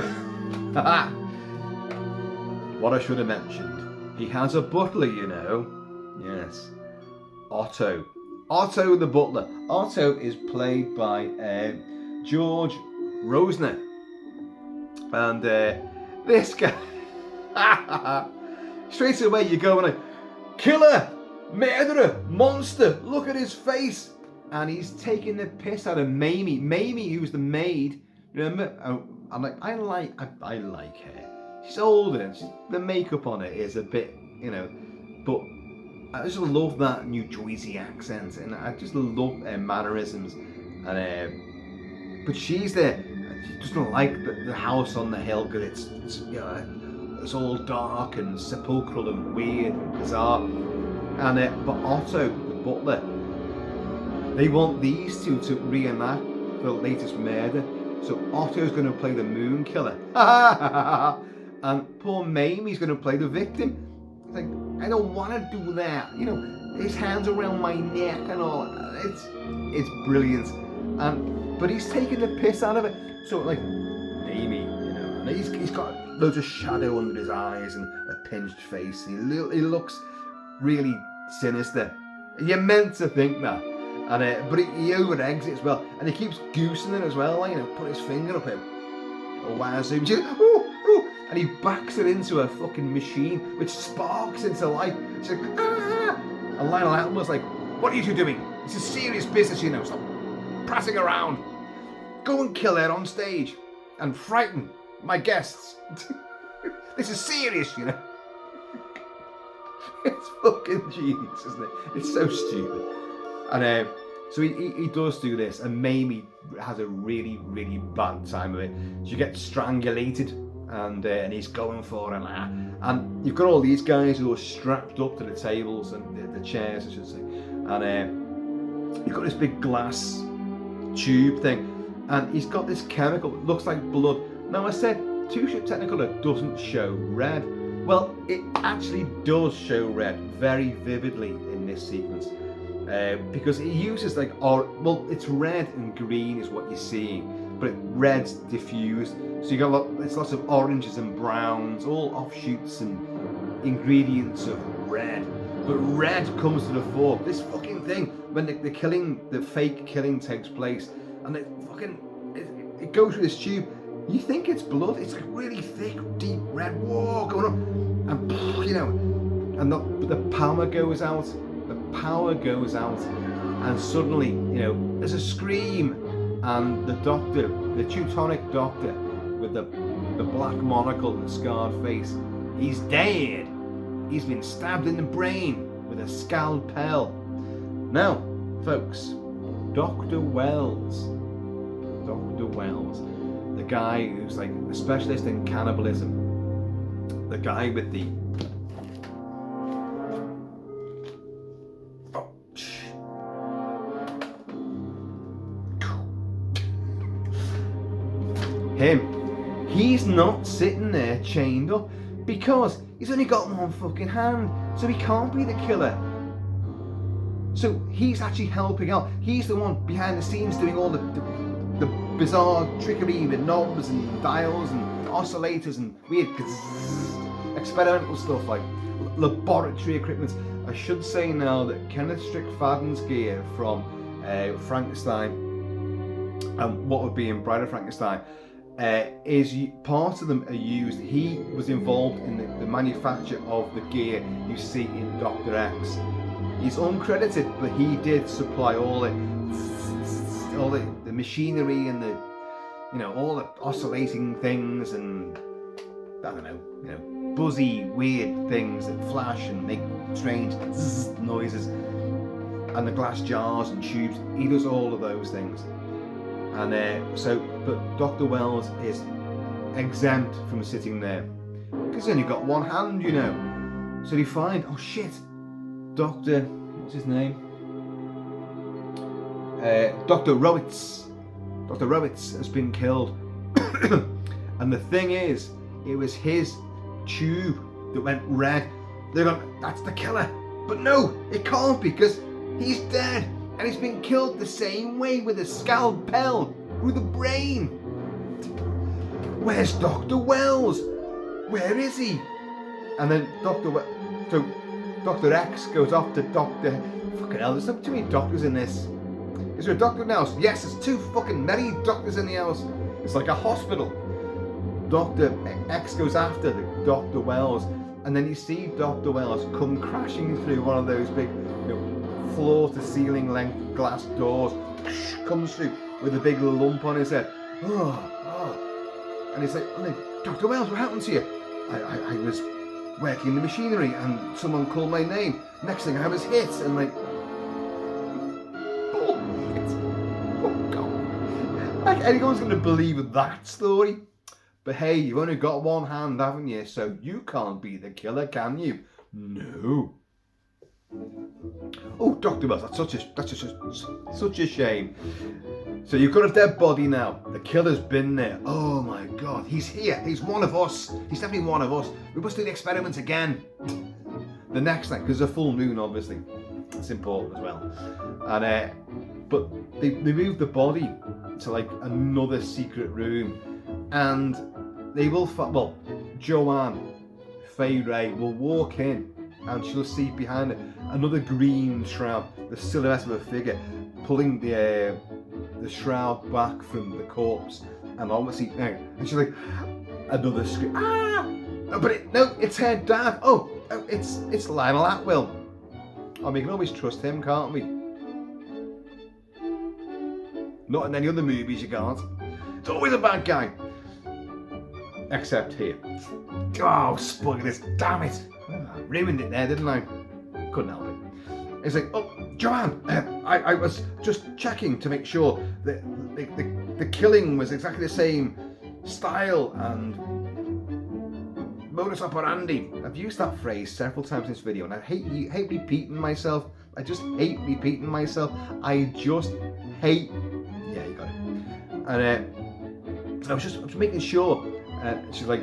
what I should have mentioned, he has a butler, you know. Yes, Otto. Otto the butler. Otto is played by George Rosner. And this guy, straight away you go and killer, murderer, monster, look at his face. And he's taking the piss out of Mamie. Mamie, who's the maid, remember? I'm like, I like her. She's older, the makeup on her is a bit, you know, but I just love that New Jersey accent, and I just love her mannerisms. And but she's there. She doesn't like the house on the hill because it's you know, it's all dark and sepulchral and weird and bizarre. And but Otto, the butler, they want these two to reenact the latest murder. So Otto's going to play the moon killer, and poor Mamie's going to play the victim. It's like, I don't want to do that. You know, his hands around my neck and all. It's brilliant. But he's taking the piss out of it. So like Mamie, you know, and he's got loads of shadow under his eyes and a pinched face. He looks really sinister. You're meant to think that. And but he over-eggs it as well, and he keeps goosing it as well, like, you know, put his finger up him. Oh wow, so and he backs it into a fucking machine which sparks into life. She's like, ah! And Lionel Attenborough's like, what are you two doing? This is serious business, you know, stop prattling around. Go and kill her on stage and frighten my guests. This is serious, you know. It's fucking genius, isn't it? It's so stupid. And so he does do this, and Mamie has a really, really bad time of it. She gets strangulated, and he's going for her. And you've got all these guys who are strapped up to the tables and the chairs, I should say. And you've got this big glass tube thing, and he's got this chemical that looks like blood. Now I said two-ship Technicolor doesn't show red. Well, it actually does show red very vividly in this sequence. Because it uses like, it's red and green is what you're seeing, but red's diffused. So you got lots of oranges and browns, all offshoots and ingredients of red. But red comes to the fore. This fucking thing, when the killing, the fake killing takes place, and it goes through this tube. You think it's blood? It's like really thick, deep red. Whoa, going up, and you know, and the power goes out. The power goes out, and suddenly, you know, there's a scream, and the doctor, the Teutonic doctor with the black monocle and the scarred face, he's dead. He's been stabbed in the brain with a scalpel. Now, folks, Dr. Wells, the guy who's like a specialist in cannibalism, the guy with the he's not sitting there chained up because he's only got one fucking hand, so he can't be the killer. So he's actually helping out. He's the one behind the scenes doing all the bizarre trickery with knobs and dials and oscillators and weird experimental stuff like laboratory equipment. I should say now that Kenneth Strickfaden's gear from Frankenstein and what would be in Bride of Frankenstein is part of them are used. He was involved in the manufacture of the gear you see in Dr. X. He's uncredited, but he did supply all the machinery and all the oscillating things and I don't know, buzzy weird things that flash and make strange noises, and the glass jars and tubes. He does all of those things. And but Dr. Wells is exempt from sitting there because he's only got one hand, So they find, oh shit, what's his name? Dr. Rowitz. Dr. Rowitz has been killed. And the thing is, it was his tube that went red. they're going, that's the killer. But no, it can't be, because he's dead. And he's been killed the same way, with a scalpel through the brain. Where's Dr. Wells? Where is he? And then Dr. X goes off to Dr. Fucking hell, there's too many doctors in this. Is there a doctor in the house? Yes, there's too fucking many doctors in the house. It's like a hospital. Dr. X goes after Dr. Wells, and then you see Dr. Wells come crashing through one of those big, floor to ceiling length glass doors. Comes through with a big lump on his head. And he's like, Dr. Wells, what happened to you? I was working the machinery and someone called my name. Next thing I was hit and like, oh God. Like anyone's going to believe that story. But hey, you've only got one hand, haven't you? So you can't be the killer, can you? No. Oh, Dr. Wells, that's such a shame. So you've got a dead body now. The killer's been there. Oh my God, he's here. He's one of us. He's definitely one of us. We must do the experiment again. The next night, because it's a full moon, obviously. It's important as well. And but they move the body to like another secret room, and they will Joanne Fay Ray will walk in, and she'll see behind it another green shroud, the silhouette of a figure, pulling the shroud back from the corpse, and obviously and she's like, another scream. No, but it's her dad. It's Lionel Atwill. We can always trust him, can't we? Not in any other movies, you can't. It's always a bad guy. Except here. Oh, spoiled this, damn it. I ruined it there, didn't I? Couldn't help it. It's like, Joanne, I was just checking to make sure that the killing was exactly the same style and modus operandi. I've used that phrase several times in this video, and I hate repeating myself. I just hate repeating myself. I just hate. Yeah, you got it. And I was making sure. She's like,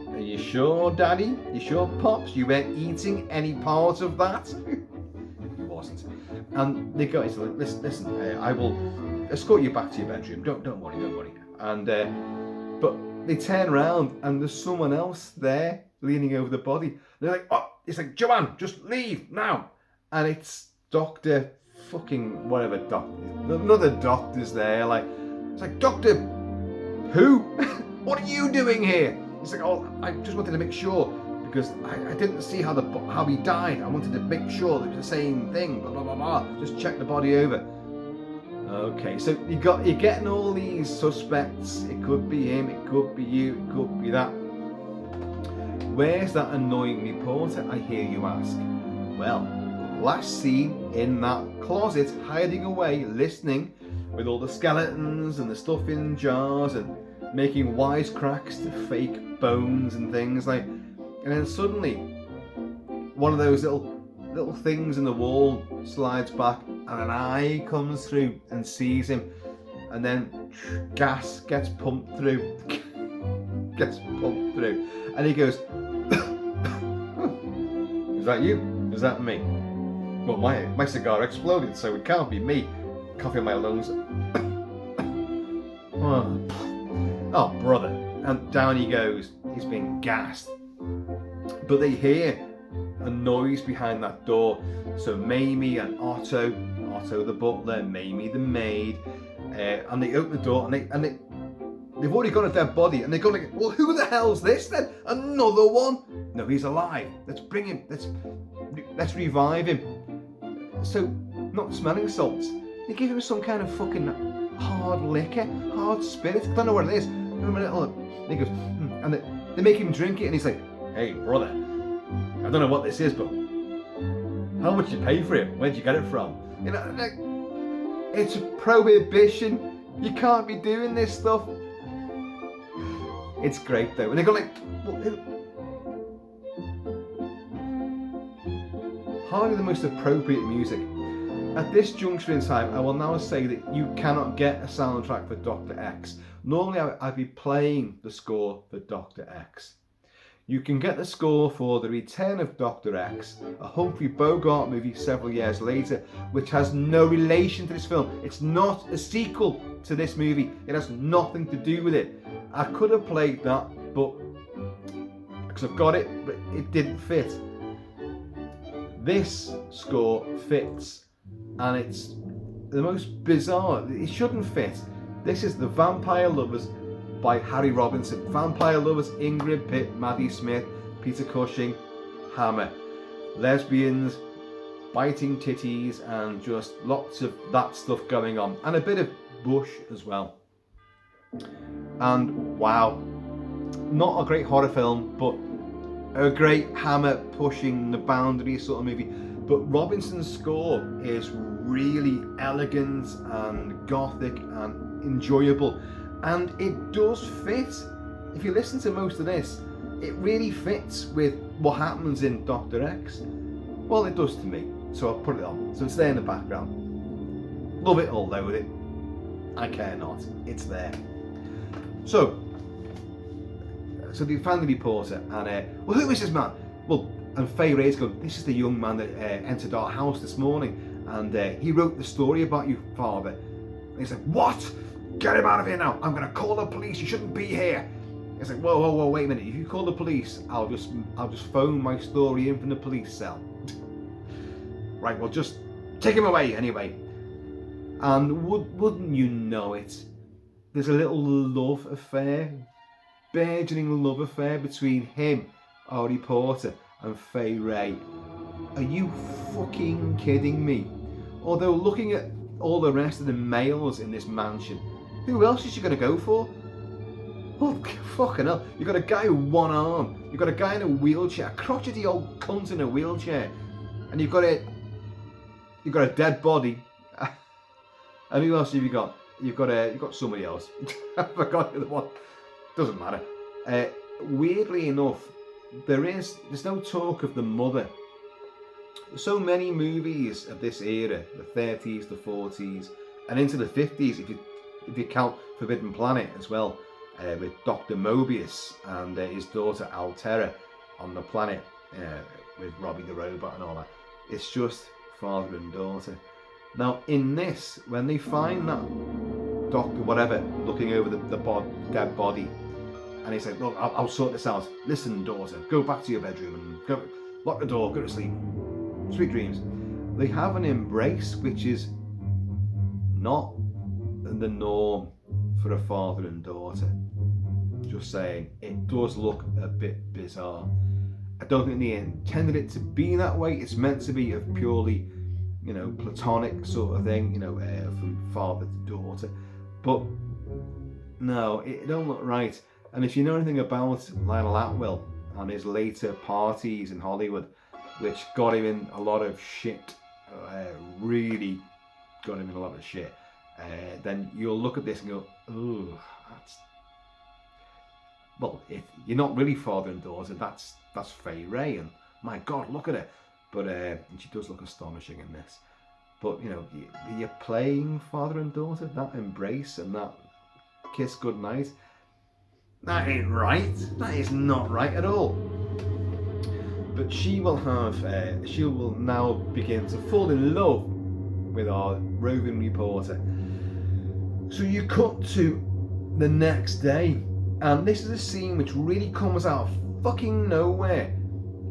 "Are you sure, Daddy? You sure, Pops? You weren't eating any part of that?" He wasn't. And they go, he's like, listen, I will escort you back to your bedroom. Don't worry. And but they turn around and there's someone else there leaning over the body. They're like, it's like, Joanne, just leave now. And it's Dr. fucking whatever doctor. Another doctor's there. Like, it's like, Doctor who? What are you doing here? He's like, I just wanted to make sure, because I didn't see how he died. I wanted to make sure that it was the same thing. Blah blah blah blah. Just check the body over. Okay, so you're getting all these suspects. It could be him. It could be you. It could be that. Where's that annoying reporter, I hear you ask? Well, last seen in that closet, hiding away, listening, with all the skeletons and the stuff in jars and making wisecracks to fake bones and things like. And then suddenly, one of those little things in the wall slides back, and an eye comes through and sees him, and then gas gets pumped through, and he goes, "Is that you? Is that me?" Well, my cigar exploded, so it can't be me. Coughing my lungs. Oh, brother. And down he goes. He's been gassed. But they hear a noise behind that door. So Mamie and Otto the butler, Mamie the maid, and they open the door, and they've already got a dead body, and they're going, well, who the hell's this then? Another one? No, he's alive. Let's bring him. Let's revive him. So, not smelling salts. They give him some kind of fucking hard liquor, hard spirit. I don't know what it is. And he goes, and they make him drink it, and he's like, "Hey, brother, I don't know what this is, but how much you pay for it? Where'd you get it from?" You know, like, it's a prohibition. You can't be doing this stuff. It's great though, and they go like, hardly the most appropriate music. At this juncture in time, I will now say that you cannot get a soundtrack for Dr. X. Normally I'd be playing the score for Dr. X. You can get the score for The Return of Dr. X, a Humphrey Bogart movie several years later, which has no relation to this film. It's not a sequel to this movie. It has nothing to do with it. I could have played that, but because I've got it, but it didn't fit. This score fits, and it's the most bizarre. It shouldn't fit. This is The Vampire Lovers by Harry Robinson. Vampire Lovers, Ingrid Pitt, Maddie Smith, Peter Cushing, Hammer. Lesbians, biting titties, and just lots of that stuff going on. And a bit of Bush as well. And wow, not a great horror film, but a great Hammer pushing the boundaries sort of movie. But Robinson's score is really elegant and gothic and enjoyable. And it does fit. If you listen to most of this, it really fits with what happens in Dr. X. Well, it does to me, so I'll put it on. So it's there in the background. Love it or loathe it, I care not. It's there. So they found the reporter, and well, who is this man? Well, and Fay Ray's going, this is the young man that entered our house this morning, and he wrote the story about you, father. And he's like, what? Get him out of here now. I'm going to call the police. You shouldn't be here. It's like, whoa, wait a minute. If you call the police, I'll just phone my story in from the police cell. Right, well, just take him away anyway. And wouldn't you know it, there's a little love affair, burgeoning love affair between him, our reporter, and Fay Ray. Are you fucking kidding me? Although looking at all the rest of the males in this mansion, who else is she going to go for? Oh, fucking hell. You've got a guy with one arm. You've got a guy in a wheelchair. A crotchety old cunt in a wheelchair. And you've got a dead body. And who else have you got? You've got somebody else. I forgot the one. Doesn't matter. Weirdly enough, there's no talk of the mother. So many movies of this era, the 30s, the 40s, and into the 50s, if you count Forbidden Planet as well, with Dr. Mobius and his daughter Altera on the planet, with Robbie the Robot and all that. It's just father and daughter. Now in this, when they find that doctor whatever looking over the dead body, and he's like, look, I'll sort this out. Listen, daughter, go back to your bedroom and go lock the door, go to sleep. Sweet dreams. They have an embrace which is not the norm for a father and daughter. Just saying, it does look a bit bizarre. I don't think they intended it to be that way. It's meant to be a purely, platonic sort of thing, from father to daughter. But no, it don't look right. And if you know anything about Lionel Atwill and his later parties in Hollywood, which got him in a lot of shit, really got him in a lot of shit, then you'll look at this and go, oh, that's... Well, you're not really father and daughter, that's Fay Ray, and my God, look at her. But and she does look astonishing in this. But, you're playing father and daughter, that embrace and that kiss goodnight, that ain't right. That is not right at all. But she will now begin to fall in love with our roving reporter. So you cut to the next day, and this is a scene which really comes out of fucking nowhere,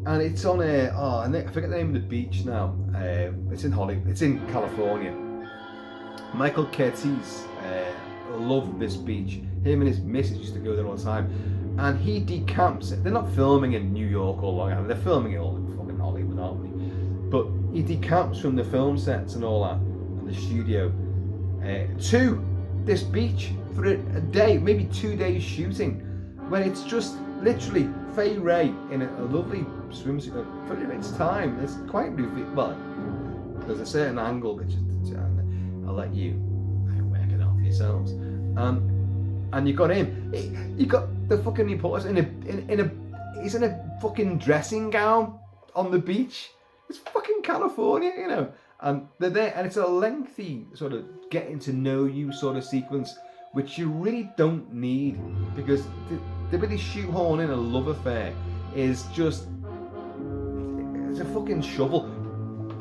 and it's on I forget the name of the beach now. It's in Hollywood. It's in California. Michael Curtiz loved this beach. Him and his missus used to go there all the time, and he decamps it. They're not filming in New York or Long Island. They're filming it all in fucking Hollywood, aren't they? But he decamps from the film sets and all that, and the studio, to this beach for a day, maybe 2 days shooting, when it's just literally Fay Ray in a lovely swimsuit for its time. It's quite well, there's a certain angle which I'll let you work it out for yourselves. And you got him. You got the fucking reporters he's in a fucking dressing gown on the beach. It's fucking California, And they're there, and it's a lengthy sort of getting to know you sort of sequence, which you really don't need, because they really shoehorn in a love affair is just, it's a fucking shovel.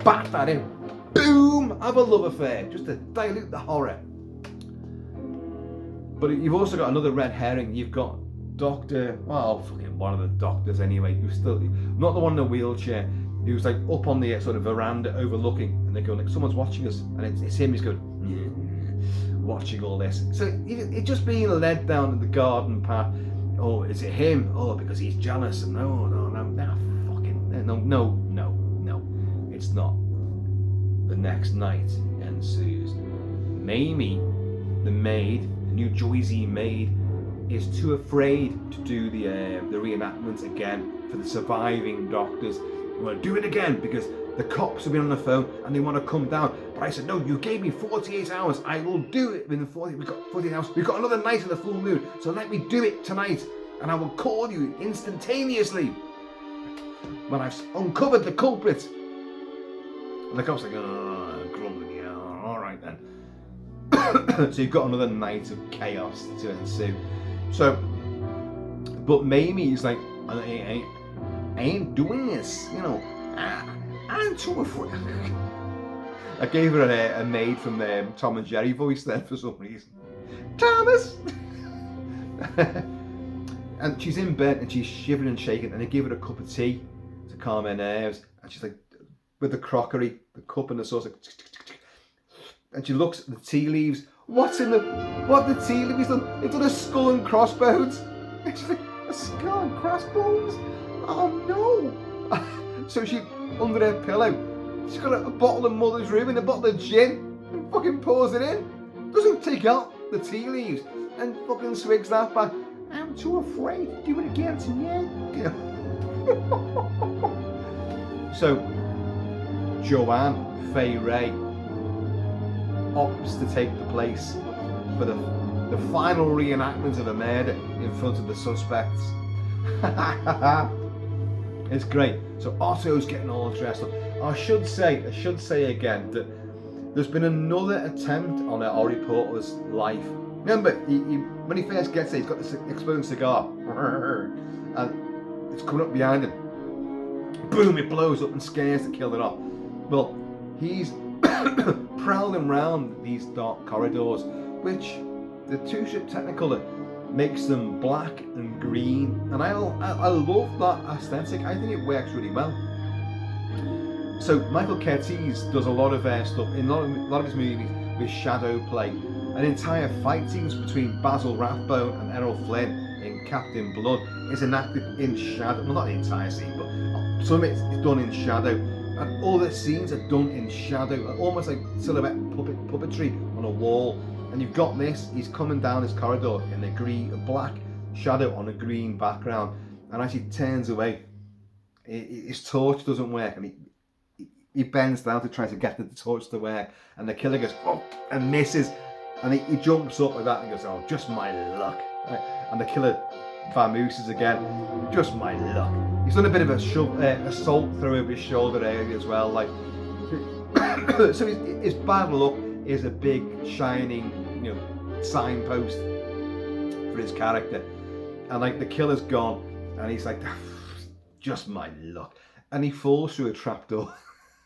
Bat that in. Boom! Have a love affair, just to dilute the horror. But you've also got another red herring. You've got fucking one of the doctors anyway, who's still, not the one in the wheelchair, he was like up on the sort of veranda overlooking, and they're going like, someone's watching us, and it's him, he's going, watching all this. So it's just being led down the garden path. Oh, is it him? Oh, because he's jealous. And no, it's not. The next night ensues. Mamie, the maid, the New Jersey maid, is too afraid to do the reenactment again for the surviving doctors. We want to do it again because the cops have been on the phone and they want to come down. But I said, no, you gave me 48 hours. I will do it within 40. We've got 48 hours. We've got another night of the full moon. So let me do it tonight. And I will call you instantaneously when I've uncovered the culprit. And the cop's like, grumbling, yeah, all right then. So you've got another night of chaos to ensue. So, but Mamie's like, I ain't doing this, you know. I'm too afraid. I gave her a maid from Tom and Jerry voice there for some reason. Thomas! And she's in bed and she's shivering and shaking, and I give her a cup of tea to calm her nerves. And she's like, with the crockery, the cup and the sauce, like, and she looks at the tea leaves. What the tea leaves done? They've done a skull and crossbones. And she's like, a skull and crossbones? Oh no! So she, under her pillow, she's got a bottle of Mother's Room and a bottle of gin, and fucking pours it in. Doesn't take out the tea leaves, and fucking swigs that back. I'm too afraid to do it again tonight. So, Joanne Fay Ray opts to take the place for the final reenactment of a murder in front of the suspects. It's great. So Otto's getting all dressed up. I should say again that there's been another attempt on Ori Porter's life. Remember, when he first gets there, he's got this exploding cigar, and it's coming up behind him. Boom! It blows up and scares the killer off. Well, he's prowling around these dark corridors, which the two-strip Technicolor makes them black and green, and I love that aesthetic. I think it works really well. So Michael Curtiz does a lot of stuff in a lot of his movies with shadow play. An entire fight scenes between Basil Rathbone and Errol Flynn in Captain Blood is enacted in shadow. Well, not the entire scene, but some of it's done in shadow. And all the scenes are done in shadow, almost like silhouette puppetry on a wall. And you've got this, he's coming down this corridor in a black shadow on a green background. And as he turns away, his torch doesn't work, and he bends down to try to get the torch to work. And the killer goes, oh, and misses. And he jumps up like that and goes, oh, just my luck. Right? And the killer vamooses again, just my luck. He's done a bit of a salt throw over his shoulder area as well. Like, so his bad luck is a big shining, signpost for his character. And like the killer's gone, and he's like, just my luck. And he falls through a trapdoor.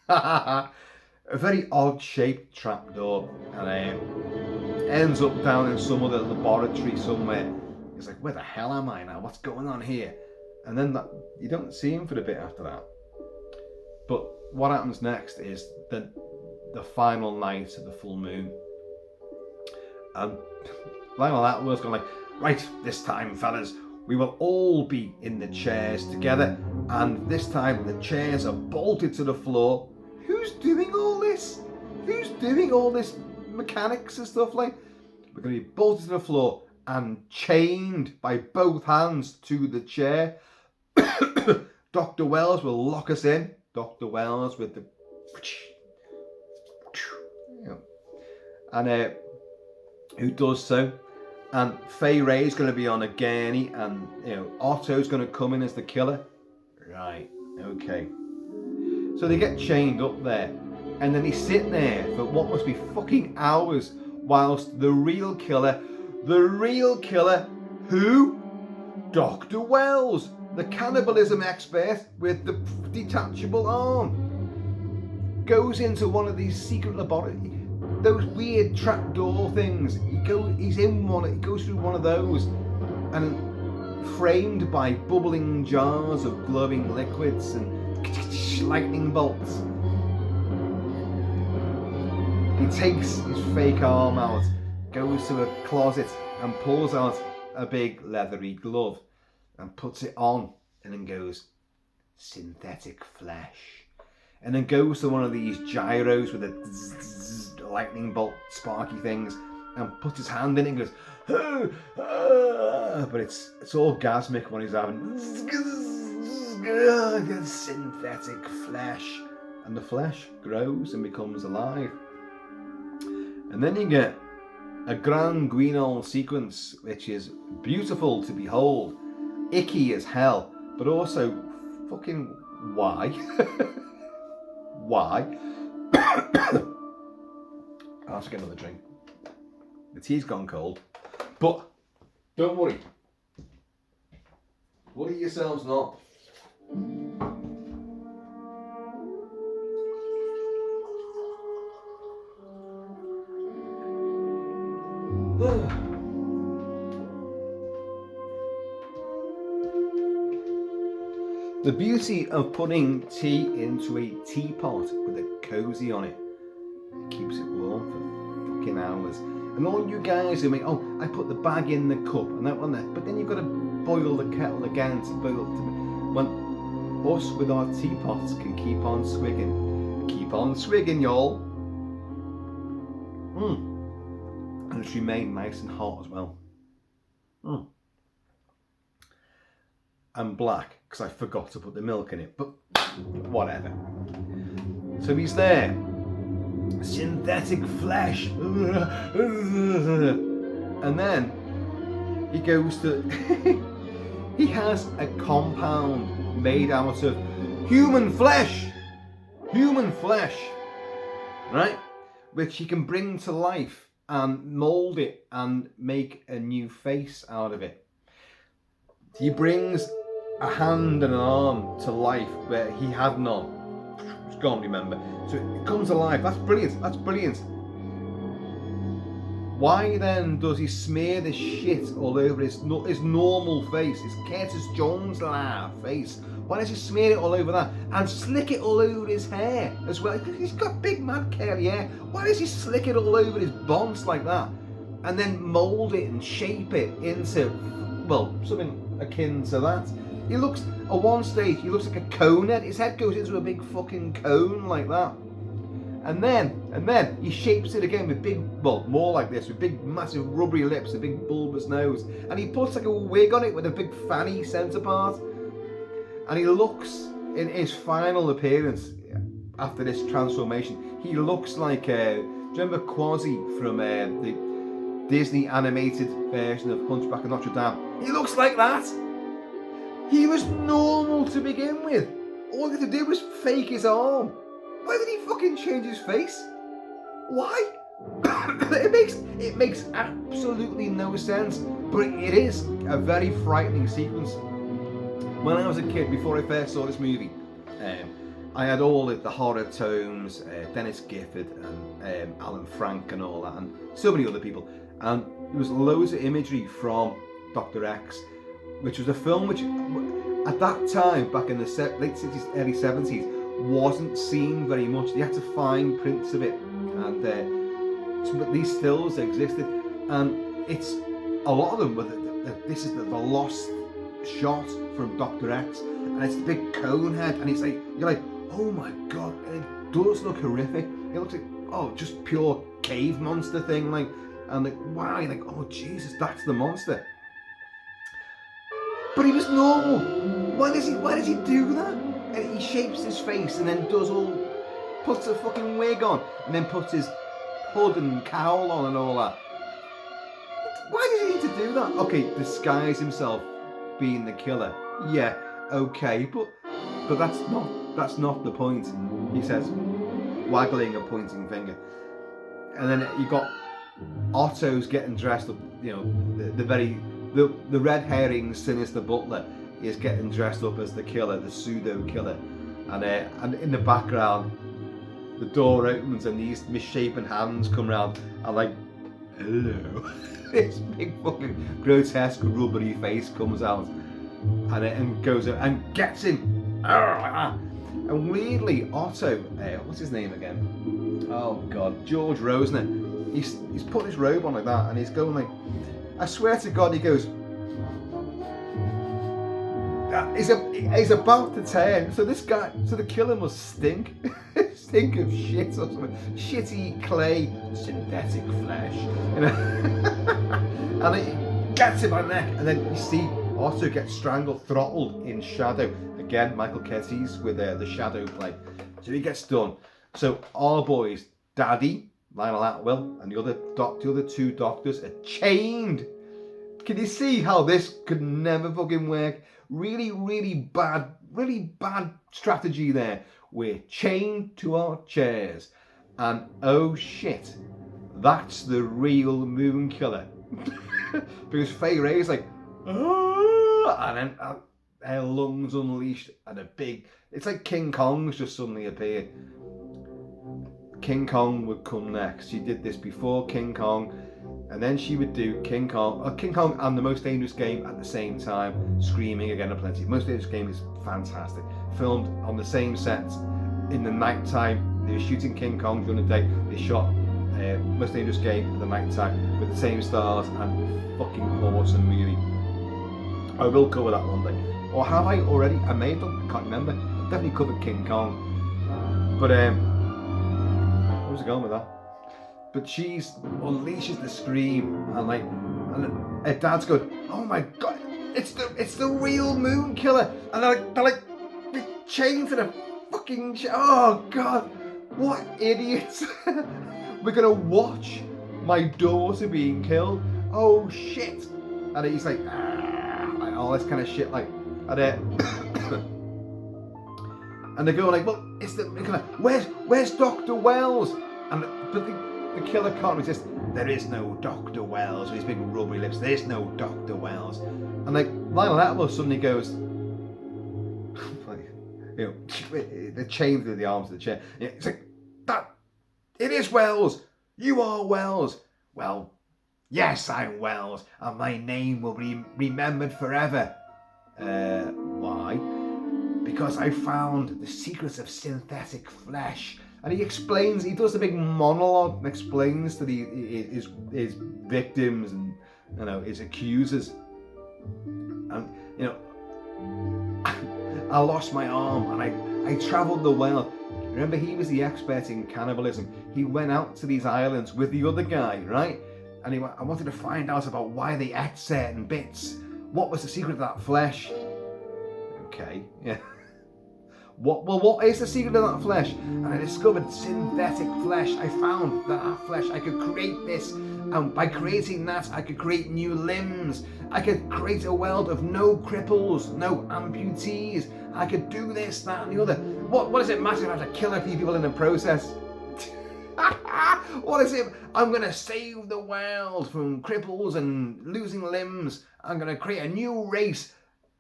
A very odd shaped trapdoor, and ends up down in some other laboratory somewhere. He's like, where the hell am I now? What's going on here? And then you don't see him for a bit after that. But what happens next is the final night of the full moon. And Lionel Atwell's going like, right, this time, fellas, we will all be in the chairs together. And this time the chairs are bolted to the floor. Who's doing all this? Who's doing all this mechanics and stuff like? We're going to be bolted to the floor and chained by both hands to the chair. Dr. Wells will lock us in. Dr. Wells with the... And who does so? And Fay Ray's going to be on a gurney, and Otto's going to come in as the killer. Right, okay. So they get chained up there, and then he's sitting there for what must be fucking hours, whilst the real killer, who? Dr. Wells, the cannibalism expert with the detachable arm, goes into one of these secret laboratories, those weird trapdoor things. He goes through one of those, and framed by bubbling jars of glowing liquids and lightning bolts, he takes his fake arm out, goes to a closet and pulls out a big leathery glove and puts it on, and then goes, synthetic flesh, and then goes to one of these gyros with the lightning bolt sparky things and puts his hand in it and goes, but it's orgasmic when he's having synthetic flesh, and the flesh grows and becomes alive. And then you get a grand guignol sequence which is beautiful to behold, icky as hell, but also fucking why? Why? I'll have to get another drink. The tea's gone cold. But don't worry. Worry yourselves not. The beauty of putting tea into a teapot with a cozy on it, it keeps it warm for fucking hours. And all you guys who make, I put the bag in the cup and that one there, but then you've got to boil the kettle again to boil it. When us with our teapots can keep on swigging, y'all. And it's remained nice and hot as well. And black, because I forgot to put the milk in it, but whatever. So he's there. Synthetic flesh. And then he goes to... he has a compound made out of human flesh. Right? Which he can bring to life and mould it and make a new face out of it. He brings a hand and an arm to life where he had none. It's gone, remember. So it comes alive. That's brilliant. Why then does he smear this shit all over his normal face, his Curtis Jones face? Why does he smear it all over that and slick it all over his hair as well? He's got big mad curly hair. Why does he slick it all over his bonds like that and then mould it and shape it into, well, something akin to that? He looks, at one stage, he looks like a cone head. His head goes into a big fucking cone like that. And then he shapes it again with big, well, more like this, with big, massive rubbery lips, a big bulbous nose. And he puts like a wig on it with a big fanny centre part. And he looks, in his final appearance, after this transformation, he looks like, do you remember Quasi from the Disney animated version of Hunchback of Notre Dame? He looks like that. He was normal to begin with. All he had to do was fake his arm. Why did he fucking change his face? Why? It makes absolutely no sense. But it is a very frightening sequence. When I was a kid, before I first saw this movie, I had all the horror tomes, Dennis Gifford and Alan Frank and all that, and so many other people. And there was loads of imagery from Dr. X, which was a film which, at that time, back in the late 60s, early 70s, wasn't seen very much. They had to find prints of it, and but these stills existed, and it's a lot of them. This is the lost shot from Dr. X, and it's the big cone head, and you're like, oh my god, it does look horrific. It looks like, just pure cave monster thing, like, and like, wow, you're like, oh Jesus, that's the monster. But he was normal. Why does he do that? And he shapes his face and then puts a fucking wig on and then puts his hood and cowl on and all that. Why does he need to do that? Okay, disguise himself being the killer. Yeah, okay, but that's not the point. He says, waggling a pointing finger. And then you got Otto's getting dressed up, the red herring sinister butler. is getting dressed up as the killer, the pseudo killer, and in the background, the door opens and these misshapen hands come around and like, hello. This big fucking grotesque rubbery face comes out and goes and gets him. And weirdly, Otto, what's his name again? Oh God, George Rosner. He's put his robe on like that, and he's going like, I swear to God, he goes. He's about to turn. So the killer must stink, stink of shit or something, shitty clay, synthetic flesh, you know. And he gets him by the neck, and then you see Otto get strangled, throttled in shadow. Again, Michael Curtiz with the shadow play. So he gets done. So our boys, Daddy, Lionel Atwill, and the other two doctors are chained. Can you see how this could never fucking work? Really bad strategy there. We're chained to our chairs. And oh shit, that's the real moon killer. Because Fay Ray's like, and then her lungs unleashed and it's like King Kong's just suddenly appeared. King Kong would come next. She did this before King Kong, and then she would do King Kong and The Most Dangerous Game at the same time, screaming again aplenty. Most Dangerous Game is fantastic. Filmed on the same set in the night time. They were shooting King Kong during the day. They shot Most Dangerous Game at the night time with the same stars, and fucking awesome movie. I will cover that one day. Or have I already? I may have done, I can't remember. I've definitely covered King Kong. But where was I going with that? But she unleashes the scream, and her dad's going, oh my God, it's the real moon killer. And they're chained to the fucking oh God, what idiots. We're gonna watch my daughter being killed. Oh shit. And he's like all this kind of shit, like, and they're going like, well, it's the killer. Where's Dr. Wells? But the killer can't resist. There is no Dr. Wells with his big rubbery lips. There is no Dr. Wells. And like Lionel Atwill suddenly goes, you know, they're chained to the arms of the chair. It's like, it is Wells. You are Wells. Well, yes, I'm Wells, and my name will be remembered forever. Why? Because I found the secrets of synthetic flesh. And he does a big monologue and explains to his victims and, you know, his accusers. And, you know, I lost my arm and I travelled the world. Remember, he was the expert in cannibalism. He went out to these islands with the other guy, right? And I wanted to find out about why they ate certain bits. What was the secret of that flesh? Okay, yeah. What is the secret of that flesh? And I discovered synthetic flesh. I found that flesh, I could create this. And by creating that, I could create new limbs. I could create a world of no cripples, no amputees. I could do this, that, and the other. What does it matter if I have to kill a few people in the process? What is it? I'm going to save the world from cripples and losing limbs. I'm going to create a new race.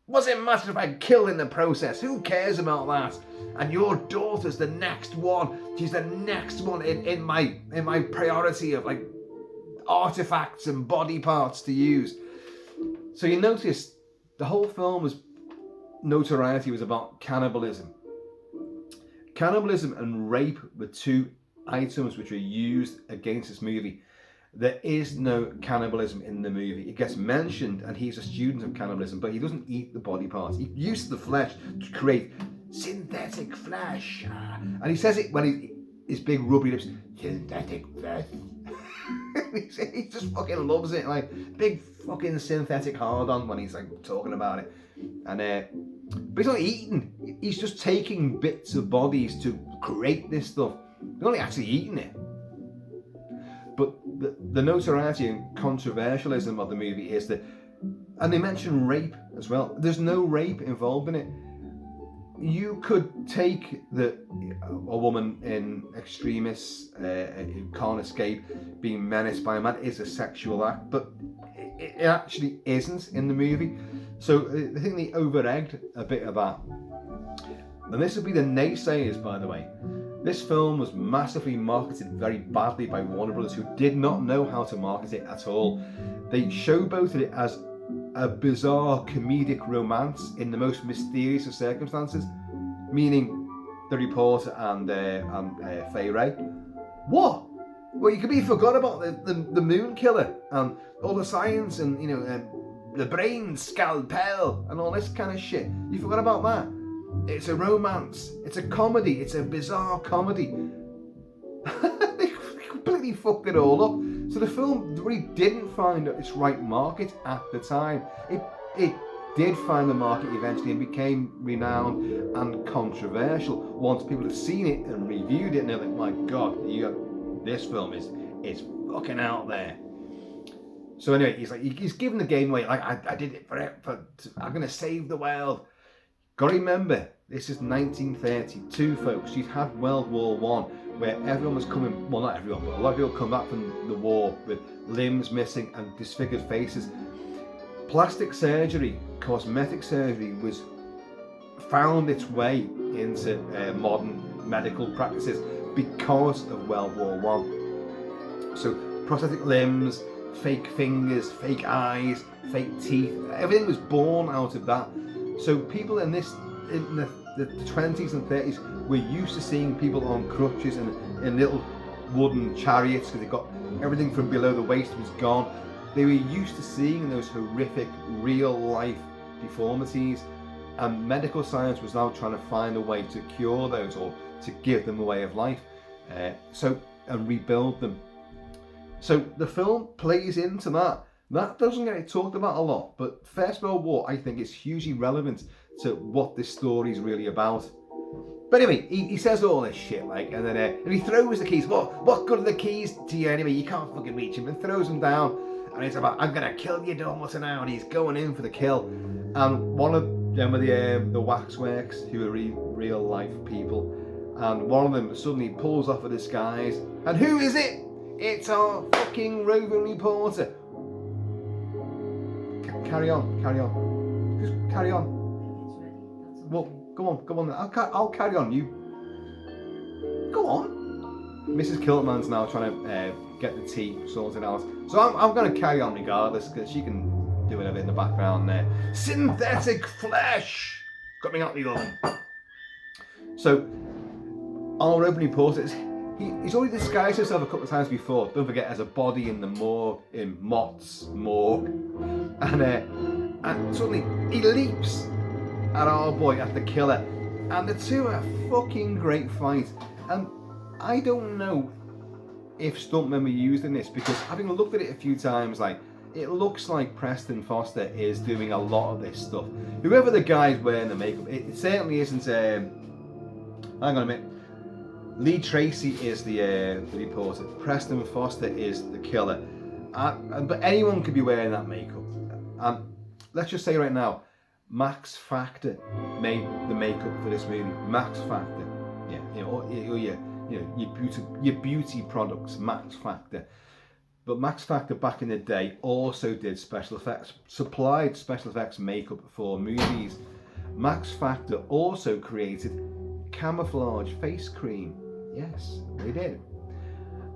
What does it matter if I kill in the process? Who cares about that? And your daughter's the next one. She's the next one in my priority of like artifacts and body parts to use. So you notice the whole film's notoriety was about cannibalism. Cannibalism and rape were two items which were used against this movie. There is no cannibalism in the movie. It gets mentioned, and he's a student of cannibalism, but he doesn't eat the body parts. He uses the flesh to create synthetic flesh. And he says it when his big rubbery lips, synthetic flesh. He just fucking loves it, like big fucking synthetic hard-on when he's like talking about it. And but he's not eating. He's just taking bits of bodies to create this stuff. He's not actually eating it. But the notoriety and controversialism of the movie is that, and they mention rape as well. There's no rape involved in it. You could take a woman in extremis who can't escape being menaced by a man is a sexual act, but it actually isn't in the movie. So I think they over-egged a bit of that. And this would be the naysayers, by the way. This film was massively marketed very badly by Warner Brothers, who did not know how to market it at all. They showboated it as a bizarre comedic romance in the most mysterious of circumstances, meaning the reporter and Fay Ray. What? Well, you could be forgot about the moon killer and all the science and the brain scalpel and all this kind of shit. You forgot about that. It's a romance. It's a comedy. It's a bizarre comedy. They completely fucked it all up. So the film really didn't find its right market at the time. It did find the market eventually and became renowned and controversial once people had seen it and reviewed it, and they're like, my God, this film is fucking out there. So anyway, he's giving the game away. Like, I did it I'm going to save the world. Got to remember, this is 1932, folks. You've had World War One, where everyone was coming, well, not everyone, but a lot of people come back from the war with limbs missing and disfigured faces. Plastic surgery, cosmetic surgery, found its way into modern medical practices because of World War One. So prosthetic limbs, fake fingers, fake eyes, fake teeth, everything was born out of that. So people in the 20s and 30s were used to seeing people on crutches and in little wooden chariots because they got everything from below the waist was gone. They were used to seeing those horrific real life deformities, and medical science was now trying to find a way to cure those or to give them a way of life, and rebuild them. So the film plays into that. That doesn't get talked about a lot, but First World War, I think, is hugely relevant to what this story is really about. But anyway, he says all this shit, like, and then and he throws the keys. What good are the keys to you anyway? You can't fucking reach him, and throws them down. And he's about, I'm gonna kill your daughter now, and he's going in for the kill. And one of them were the waxworks, who are real life people, and one of them suddenly pulls off a disguise. And who is it? It's our fucking roving reporter. Carry on. Just carry on. Well, go on. I'll carry on. You go on. Mrs. Kilt-Man's now trying to get the tea sorted out, so I'm going to carry on regardless, because she can do whatever in the background there. Synthetic flesh coming out the oven. So our opening reporter he's already disguised himself a couple of times before. Don't forget, as a body in the morgue, in Mott's morgue, and suddenly he leaps at our boy, at the killer, and the two are a fucking great fight. And I don't know if stuntmen were used in this, because having looked at it a few times, like, it looks like Preston Foster is doing a lot of this stuff. Whoever the guy's wearing the makeup, it certainly isn't. Hang on a minute. Lee Tracy is the reporter. Preston Foster is the killer. But anyone could be wearing that makeup. And let's just say right now, Max Factor made the makeup for this movie. Max Factor, yeah, your beauty products, Max Factor. But Max Factor back in the day also did special effects, supplied special effects makeup for movies. Max Factor also created camouflage face cream. Yes, they did.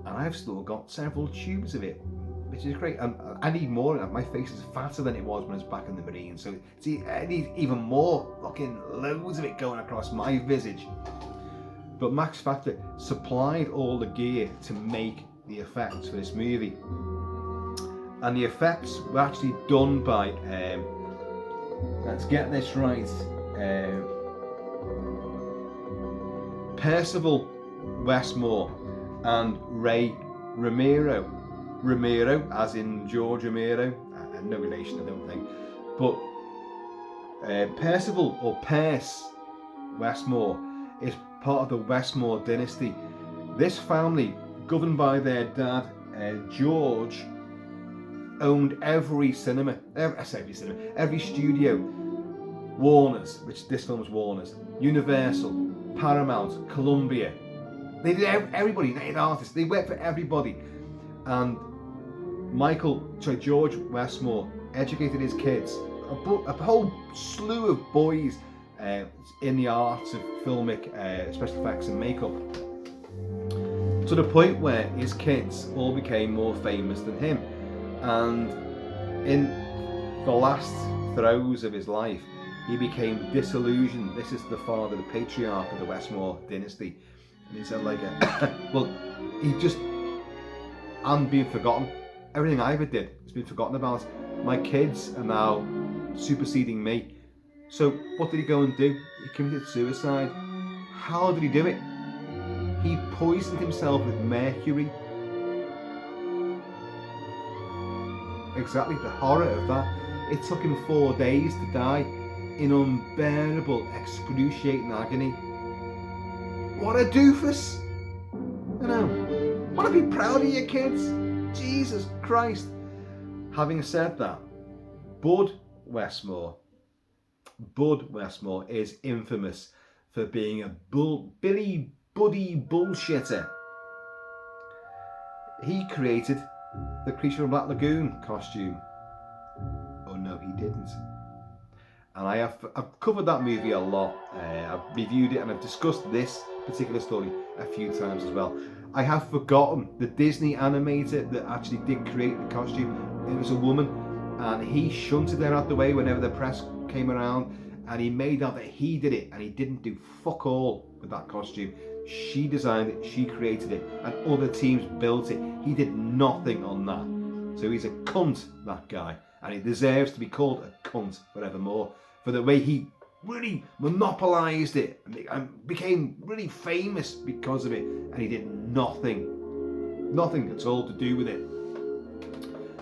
And I've still got several tubes of it, which is great. And I need more of it. My face is fatter than it was when I was back in the Marines. So I need even more, fucking loads of it going across my visage. But Max Factor supplied all the gear to make the effects for this movie. And the effects were actually done by, let's get this right, Percival Westmore and Ray Romero. Romero, as in George Romero, no relation, I don't think. But Percival, or Perce Westmore, is part of the Westmore dynasty. This family, governed by their dad, George, owned every studio. Warner's, which this film was Warner's, Universal, Paramount, Columbia. They did everybody, they had artists, they worked for everybody. And George Westmore educated his kids a whole slew of boys in the arts of filmic special effects and makeup, to the point where his kids all became more famous than him. And in the last throes of his life, he became disillusioned. This is the father, the patriarch of the Westmore dynasty. And he said, like, well, I'm being forgotten. Everything I ever did has been forgotten about. My kids are now superseding me. So what did he go and do? He committed suicide. How did he do it? He poisoned himself with mercury. Exactly, the horror of that. It took him 4 days to die in unbearable, excruciating agony. What a doofus! You know, want to be proud of your kids? Jesus Christ. Having said that, Bud Westmore is infamous for being a Billy Buddy bullshitter. He created the Creature from Black Lagoon costume. Oh no, he didn't. And I've covered that movie a lot. I've reviewed it and I've discussed this particular story a few times as well. I have forgotten the Disney animator that actually did create the costume. It was a woman, and he shunted her out the way whenever the press came around, and he made out that he did it, and he didn't do fuck all with that costume. She designed it, she created it, and other teams built it. He did nothing on that. So he's a cunt, that guy, and he deserves to be called a cunt forevermore for the way he really monopolised it and became really famous because of it, and he did nothing at all to do with it.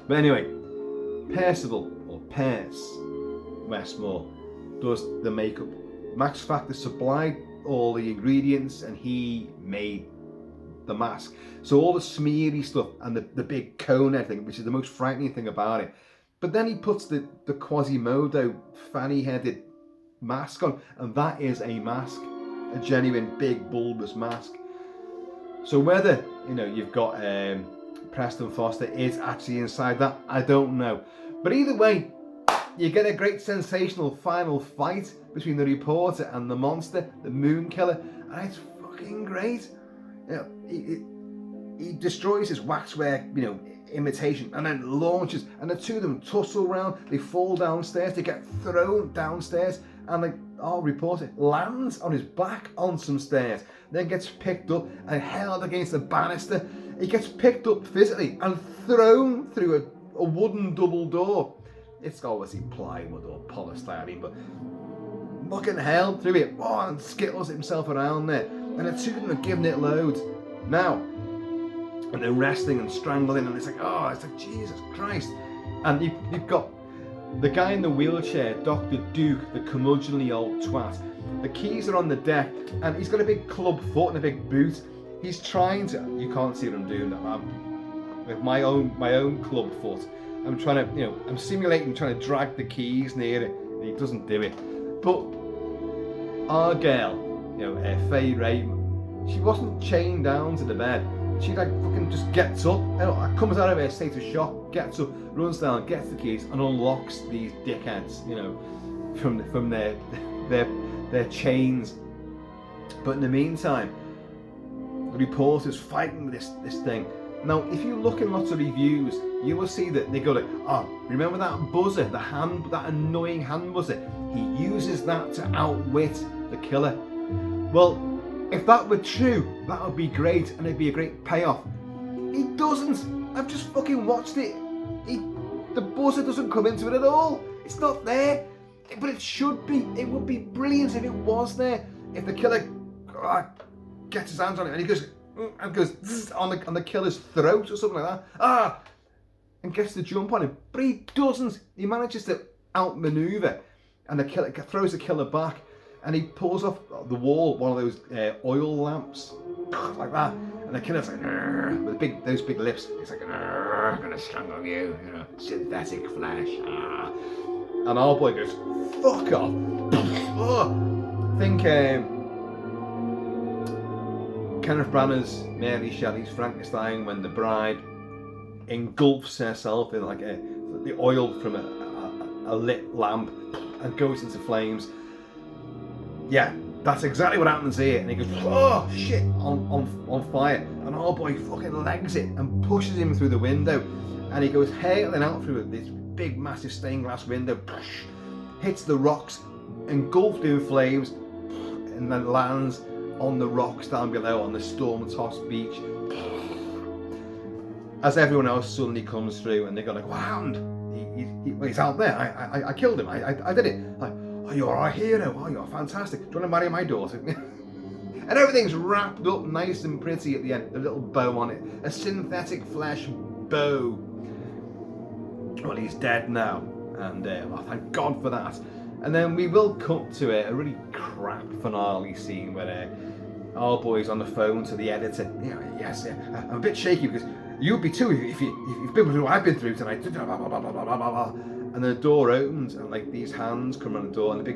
But anyway, Percival, or Perce Westmore, does the makeup. Max Factor supplied all the ingredients and he made the mask. So all the smeary stuff and the big cone head thing, which is the most frightening thing about it. But then he puts the Quasimodo fanny-headed mask on, and that is a mask, a genuine big bulbous mask. So whether you've got Preston Foster is actually inside that, I don't know. But either way, you get a great sensational final fight between the reporter and the monster, the moon killer, and it's fucking great. He destroys his waxwork, imitation, and then launches, and the two of them tussle around. They fall downstairs, they get thrown downstairs, and our reporter lands on his back on some stairs, then gets picked up and held against the banister. He gets picked up physically and thrown through a wooden double door. It's obviously plywood or polystyrene, but fucking hell through it. Oh, and skittles himself around there, and the two of them are giving it loads now. And they're wrestling and strangling, and it's like Jesus Christ. And you've got the guy in the wheelchair, Dr. Duke, the curmudgeonly old twat. The keys are on the deck, and he's got a big club foot and a big boot. He's trying to, you can't see what I'm doing, with my own club foot. I'm trying to, I'm simulating trying to drag the keys near it, and he doesn't do it. But our girl, Faye Ray, she wasn't chained down to the bed. She fucking just gets up, comes out of her state of shock, gets up, runs down, gets the keys, and unlocks these dickheads, from their chains. But in the meantime, the reporter's fighting with this thing. Now, if you look in lots of reviews, you will see that they go like, remember that buzzer, that annoying hand buzzer? He uses that to outwit the killer. Well, if that were true, that would be great, and it'd be a great payoff. He doesn't. I've just fucking watched it. The buzzer doesn't come into it at all. It's not there. But it should be. It would be brilliant if it was there. If the killer gets his hands on it and he goes on the killer's throat or something like that. And gets the jump on him. But he doesn't. He manages to outmaneuver, and the killer throws the killer back. And he pulls off the wall one of those oil lamps, like that. And the killer's like, with those big lips. He's like, I'm gonna strangle you, synthetic flesh. And our boy goes, fuck off. I think Kenneth Branagh's Mary Shelley's Frankenstein, when the bride engulfs herself in the oil from a lit lamp and goes into flames. Yeah, that's exactly what happens here. And he goes, oh shit, on fire. And our boy fucking legs it and pushes him through the window. And he goes hailing out through this big, massive stained glass window, hits the rocks, engulfed in flames, and then lands on the rocks down below on the storm-tossed beach. As everyone else suddenly comes through and they go like, what happened? He's out there. I killed him. I did it. Like, oh, you're our hero. Oh, you're fantastic. Do you want to marry my daughter? And everything's wrapped up nice and pretty at the end. A little bow on it. A synthetic flesh bow. Well, he's dead now. And well, thank God for that. And then we will cut to a really crap finale scene where our boy's on the phone to the editor. Yes, I'm a bit shaky because you'd be too if you've been through what I've been through tonight. And the door opens and like these hands come around the door and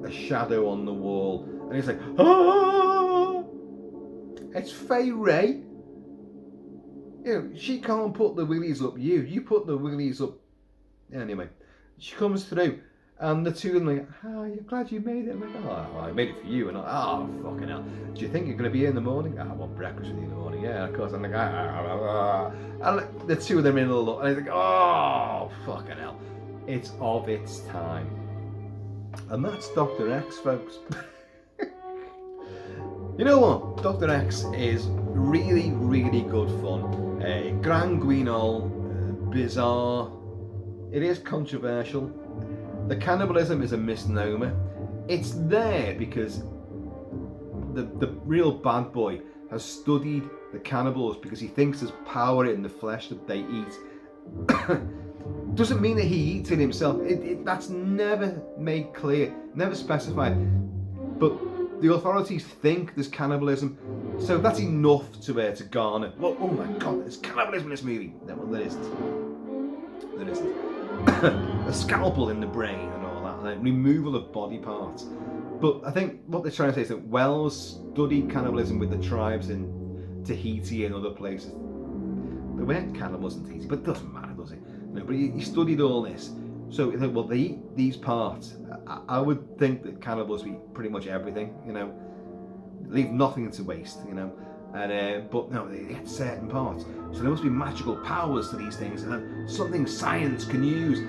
a shadow on the wall. And he's like, ah! It's Fay Ray. She can't put the willies up you. You put the willies up. Anyway, she comes through and the two of them like, you're glad you made it. I'm like, oh, I made it for you. And fucking hell. Do you think you're going to be here in the morning? I want breakfast with you in the morning. Yeah, of course. I'm like, And the two of them in a look. And he's like, oh, fucking hell. It's of its time. And that's Dr. X, folks. You know what? Dr. X is really, really good fun. Grand Guignol, bizarre. It is controversial. The cannibalism is a misnomer. It's there because the real bad boy has studied the cannibals because he thinks there's power in the flesh that they eat. Doesn't mean that he eats it himself. That's never made clear, never specified. But the authorities think there's cannibalism, so that's enough to garner. Well, oh my God, there's cannibalism in this movie. No, well, there isn't. There isn't. A scalpel in the brain and all that, and removal of body parts. But I think what they're trying to say is that Wells studied cannibalism with the tribes in Tahiti and other places. There weren't cannibals in Tahiti, but it doesn't matter, does it? No, but he studied all this. So, well, they eat these parts. I would think that cannibals eat pretty much everything, leave nothing to waste, And but no, they get certain parts. So there must be magical powers to these things, and something science can use.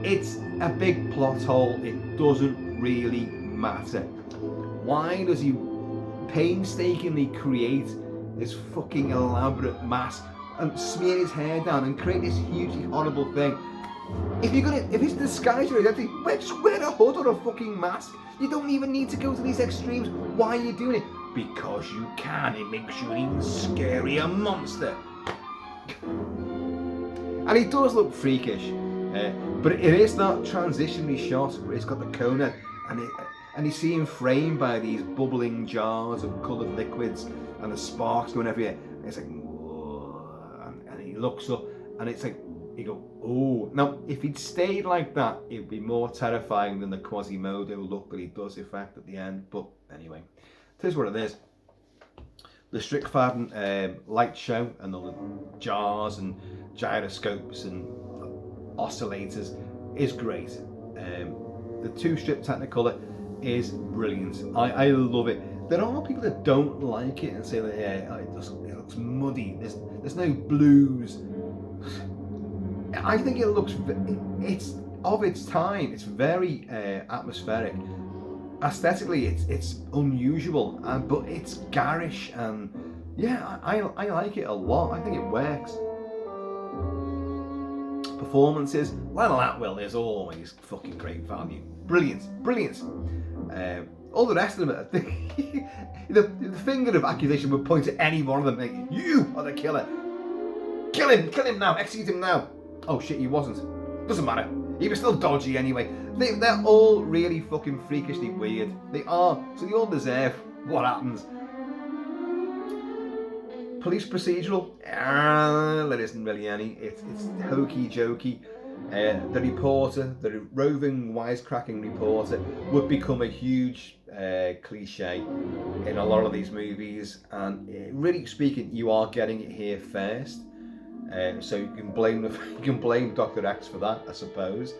It's a big plot hole. It doesn't really matter. Why does he painstakingly create this fucking elaborate mask and smear his hair down and create this hugely horrible thing? If it's disguised your identity, just wear a hood or a fucking mask. You don't even need to go to these extremes. Why are you doing it? Because you can. It makes you an even scarier monster. And he does look freakish, but it is that transitionary shot where he's got the cone and you see him framed by these bubbling jars of coloured liquids and the sparks going everywhere. And it's like, whoa, and he looks up and it's like, you go, oh. Now, if he'd stayed like that, it'd be more terrifying than the Quasimodo look that he does effect at the end. But anyway, here's what it is. The Strickfaden light show and all the jars and gyroscopes and oscillators is great. The two-strip Technicolor is brilliant. I love it. There are people that don't like it and say that it looks muddy. There's no blues. I think it's of its time. It's very atmospheric. Aesthetically, it's unusual, but it's garish, and yeah, I like it a lot. I think it works. Performances, Lionel Atwill is always fucking great value. Brilliant. All the rest of them, I think, the finger of accusation would point at any one of them. Like, you are the killer. Kill him now. Execute him now. Oh shit, he wasn't. Doesn't matter. He was still dodgy anyway. They're all really fucking freakishly weird. They are. So they all deserve what happens. Police procedural? There isn't really any. It's hokey jokey. The reporter, the roving wisecracking reporter, would become a huge cliche in a lot of these movies. And really speaking, you are getting it here first. So you can blame Dr. X for that, I suppose.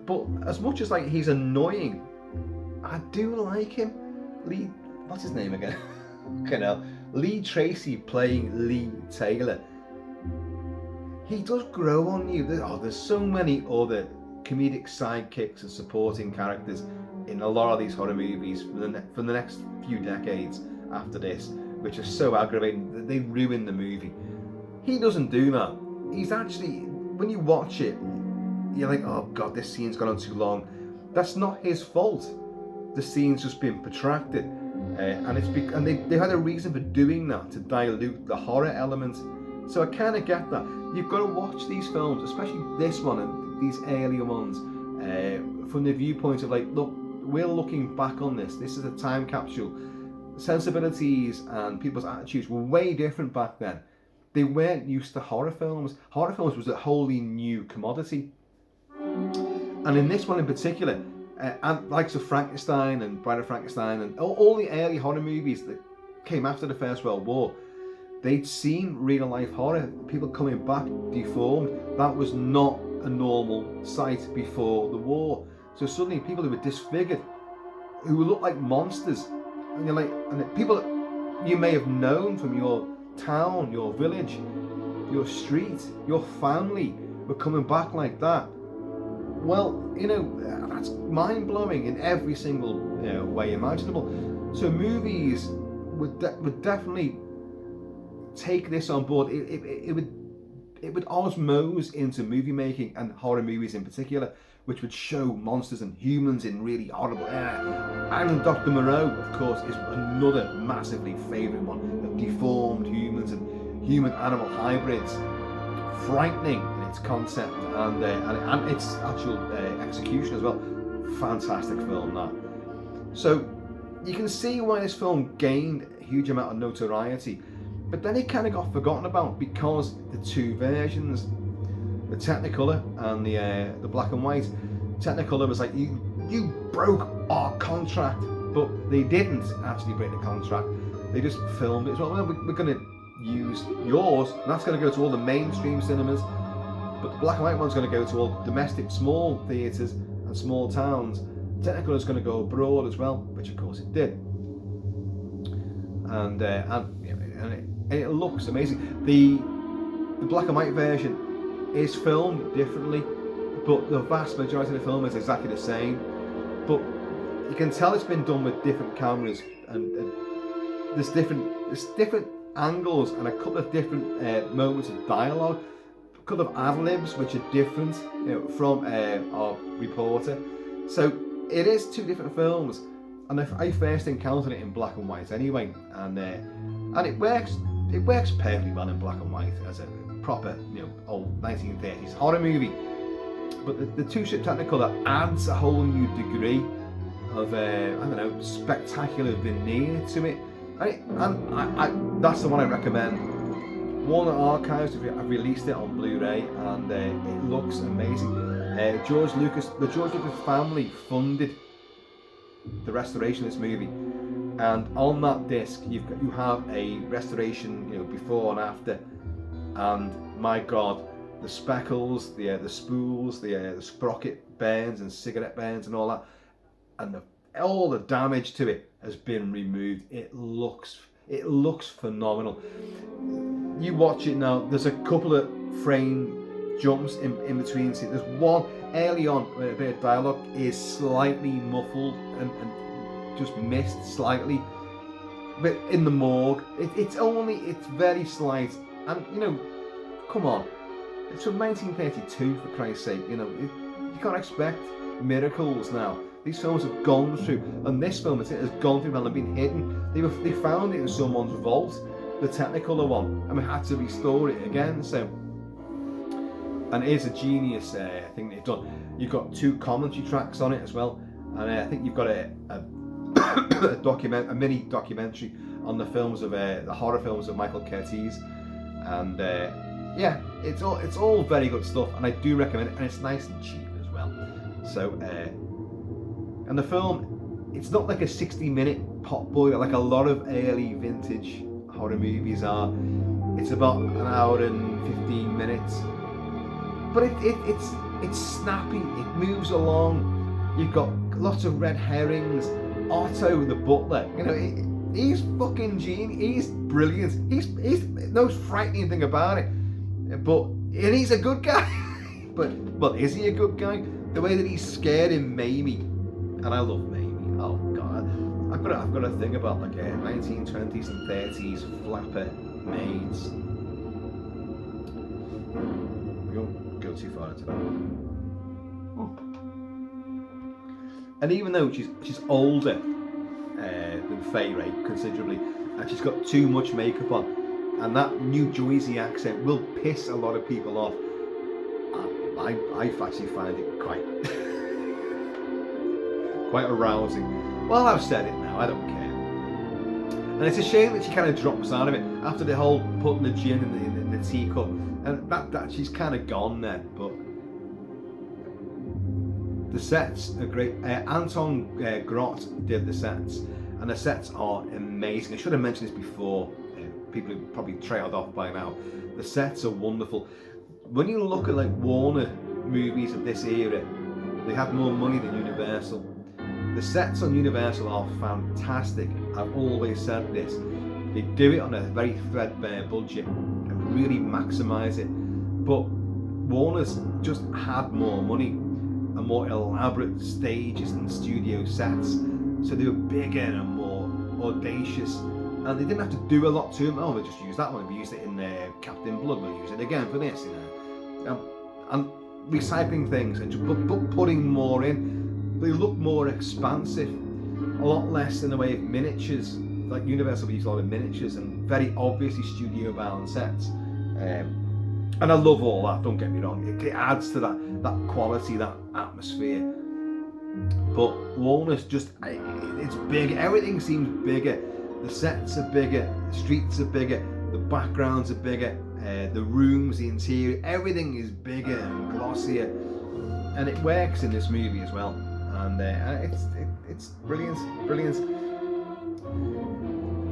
But as much as like he's annoying, I do like him. Lee, what's his name again? Lee Tracy playing Lee Taylor. He does grow on you. There's so many other comedic sidekicks and supporting characters in a lot of these horror movies for the next few decades after this, which are so aggravating that they ruin the movie. He doesn't do that. He's actually, when you watch it, you're like, oh god, this scene's gone on too long. That's not his fault. The scene's just been protracted, and they had a reason for doing that, to dilute the horror element. So I kind of get that. You've got to watch these films, especially this one and these earlier ones, from the viewpoint of like, look, we're looking back on this. This is a time capsule. Sensibilities and people's attitudes were way different back then. They weren't used to horror films. Horror films was a wholly new commodity. And in this one in particular, and likes of Frankenstein and Bride of Frankenstein and all the early horror movies that came after the First World War, they'd seen real life horror, people coming back deformed. That was not a normal sight before the war. So suddenly people who were disfigured, who looked like monsters, and you're like, and people that you may have known from your town, your village, your street, your family, were coming back like that. Well, that's mind-blowing in every single way imaginable. So movies would definitely take this on board. It would osmose into movie making, and horror movies in particular, which would show monsters and humans in really horrible And Dr. Moreau, of course, is another massively favourite one, of deformed humans and human-animal hybrids. Frightening in its concept and its actual execution as well. Fantastic film, that. So you can see why this film gained a huge amount of notoriety, but then it kind of got forgotten about because the two versions, the Technicolor and the black and white. Technicolor was like, you broke our contract, but they didn't actually break the contract. They just filmed it as well. We're going to use yours, and that's going to go to all the mainstream cinemas, but the black and white one's going to go to all domestic small theatres and small towns. Technicolor is going to go abroad as well, which of course it did, and it looks amazing. The black and white version is filmed differently, but the vast majority of the film is exactly the same. But you can tell it's been done with different cameras, and there's different angles and a couple of different moments of dialogue, a couple of ad-libs which are different from our reporter. So it is two different films, and I first encountered it in black and white anyway, and it works perfectly well in black and white as a proper old 1930s horror movie. But the two-strip Technicolor adds a whole new degree of spectacular veneer to it. And that's the one I recommend. Warner Archives have released it on Blu-ray, and it looks amazing. The George Lucas family funded the restoration of this movie, and on that disc you have a restoration, before and after, and my God, the speckles, the spools, the sprocket burns and cigarette burns and all that, and all the damage to it has been removed. It looks phenomenal. You watch it now, there's a couple of frame jumps in between scenes. There's one early on where a bit of dialogue is slightly muffled and just missed slightly, but in the morgue it's very slight, and come on, it's from 1932, for Christ's sake. You can't expect miracles now. These films have gone through, and this film has gone through and been hidden. They found it in someone's vault, the Technicolor one, and we had to restore it again. So, and it is a genius thing they've done. You've got two commentary tracks on it as well, and I think you've got a mini documentary on the films of the horror films of Michael Curtiz, and it's all very good stuff, and I do recommend it, and it's nice and cheap as well. So. And the film, it's not like a 60-minute pot boiler like a lot of early vintage horror movies are. It's about an hour and 15 minutes. But it's snappy, it moves along. You've got lots of red herrings. Otto the butler, you know, he's fucking genius. He's brilliant. He's no frightening thing about it. And he's a good guy. But is he a good guy? The way that he's scared in Mamie, and I love Mamie. Oh God, I've got a thing about like 1920s and 30s flapper maids. We won't go too far into that. And even though she's older than Fay Ray considerably, and she's got too much makeup on, and that New Jersey accent will piss a lot of people off. I actually find it quite arousing. Well, I've said it now, I don't care. And it's a shame that she kind of drops out of it after the whole putting the gin in the teacup, and that she's kind of gone then. But the sets are great. Anton Grot did the sets, and the sets are amazing. I should have mentioned this before. People have probably trailed off by now. The sets are wonderful. When you look at like Warner movies of this era, they have more money than Universal. The sets on Universal are fantastic. I've always said this. They do it on a very threadbare budget and really maximise it. But Warner's just had more money and more elaborate stages and studio sets, so they were bigger and more audacious, and they didn't have to do a lot to them. Oh, we'll just use that one. We used it in Captain Blood. We'll use it again for this, you know. And recycling things and just putting more in. They look more expansive, a lot less in the way of miniatures. Like Universal used a lot of miniatures and very obviously studio bound sets. And I love all that, don't get me wrong. It adds to that quality, that atmosphere. But Warner's just, it's big. Everything seems bigger. The sets are bigger, the streets are bigger, the backgrounds are bigger, the rooms, the interior, everything is bigger and glossier. And it works in this movie as well. And it's brilliant.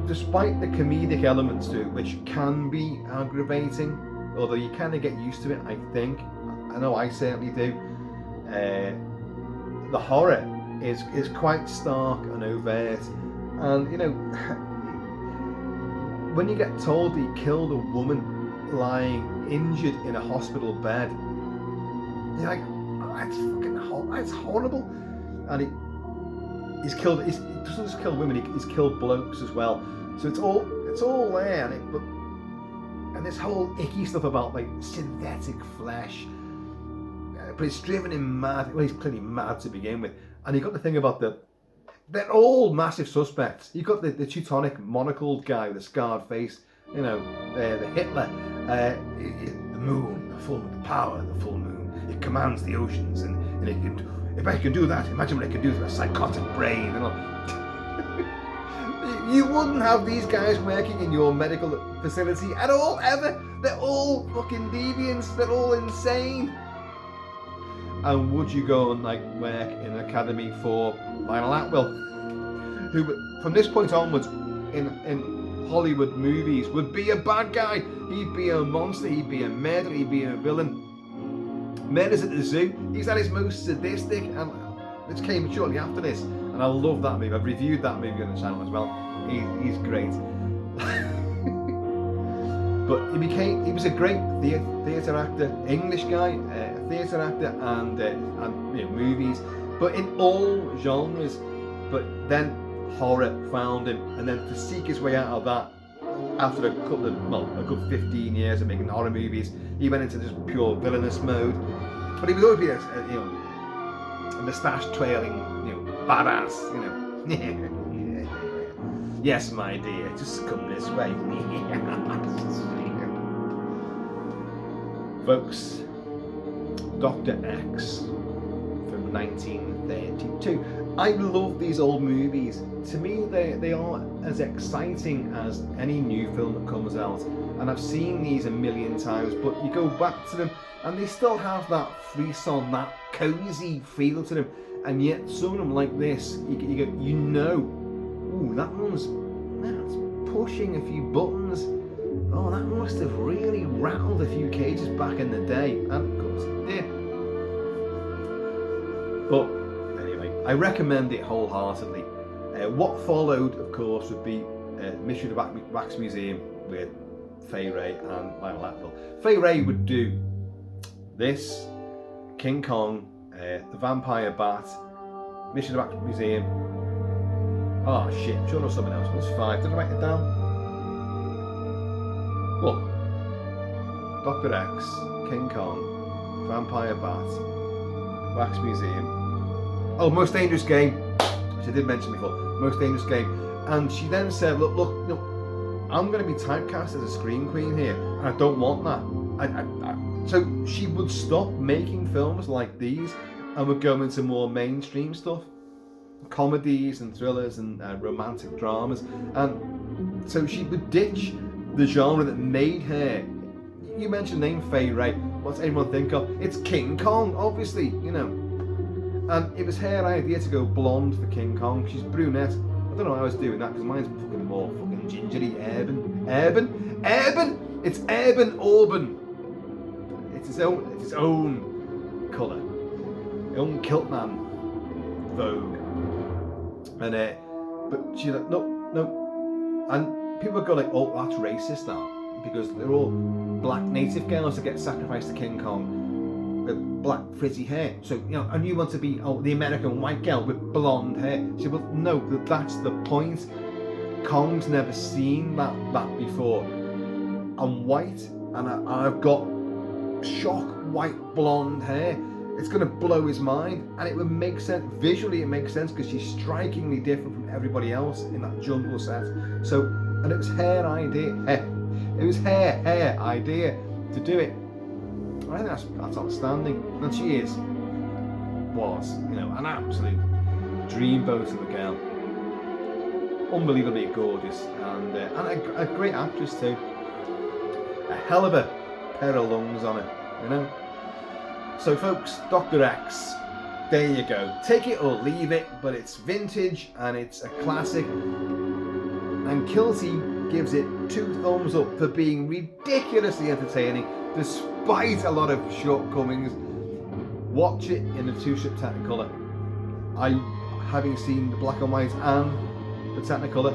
Despite the comedic elements to it, which can be aggravating, although you kind of get used to it, I think. I know I certainly do. The horror is quite stark and overt, and you know, when you get told that he killed a woman lying injured in a hospital bed, you're like, oh, that's fucking horrible. And he doesn't just kill women, he's killed blokes as well. So it's all there, and this whole icky stuff about like synthetic flesh, but it's driven him mad. Well, he's clearly mad to begin with, and you got the thing about they're all massive suspects. You've got the Teutonic monocled guy with a scarred face, you know, the Hitler, the moon, the full moon, the power of the full moon. It commands the oceans, and it can. If I can do that, imagine what I can do to a psychotic brain. And all. You wouldn't have these guys working in your medical facility at all, ever. They're all fucking deviants. They're all insane. And would you go and like work in an academy for Lionel Atwill, who from this point onwards in Hollywood movies would be a bad guy? He'd be a monster. He'd be a murderer. He'd be a villain. Murders at the Zoo, he's at his most sadistic, and this came shortly after this, and I love that movie. I've reviewed that movie on the channel as well. He's great. But he was a great theatre actor, English guy, theatre actor, and you know, movies, but in all genres. But then horror found him, and then to seek his way out of that, after a good 15 years of making horror movies, he went into just pure villainous mode. But he would always be a moustache twirling, you know, badass, you know. Yes, my dear, just come this way. Folks, Dr. X from 1932. I love these old movies. To me, they are as exciting as any new film that comes out. And I've seen these a million times, but you go back to them and they still have that frisson, that cozy feel to them. And yet some of them like this, ooh, that's pushing a few buttons. Oh, that must have really rattled a few cages back in the day, and of course it did. But anyway, I recommend it wholeheartedly. What followed, of course, would be Mystery of the Wax Museum with Fay Wray and Lionel Atwill. Fay Wray would do this, King Kong, The Vampire Bat, Mystery of the Wax Museum. Oh shit, I'm sure there was something else. It was 5. Did I write it down? Well, Dr. X, King Kong, Vampire Bat, Wax Museum. Oh, Most Dangerous Game, which I did mention before. Most Dangerous Game. And she then said, look, I'm going to be typecast as a scream queen here, and I don't want that. So she would stop making films like these and would go into more mainstream stuff, comedies and thrillers and romantic dramas. And so she would ditch the genre that made her. You mentioned the name Fay Wray. What's everyone think of? It's King Kong, obviously, you know. And it was her idea to go blonde for King Kong. She's brunette. I don't know how I was doing that because mine's fucking more fucking gingery, urban. It's urban auburn. It's its own colour, its own Kilt-Man vogue. And but she's like, no, and people go like, oh, that's racist now, because they're all black native girls that get sacrificed to King Kong with black frizzy hair. So, you know, and you want to be the American white girl with blonde hair. She said, well, no, that's the point. Kong's never seen that before. I'm white, and I've got shock white blonde hair. It's going to blow his mind, and it would make sense. Visually, it makes sense because she's strikingly different from everybody else in that jungle set. So, and it was her idea. It was her idea to do it. I think that's outstanding. And she was, you know, an absolute dreamboat of a girl. Unbelievably gorgeous, and a great actress too. A hell of a pair of lungs on her, you know. So folks, Dr. X, there you go. Take it or leave it, but it's vintage and it's a classic. And Kilty gives it 2 thumbs up for being ridiculously entertaining, despite a lot of shortcomings. Watch it in the 2-strip Technicolor. Having seen the black and white and the Technicolor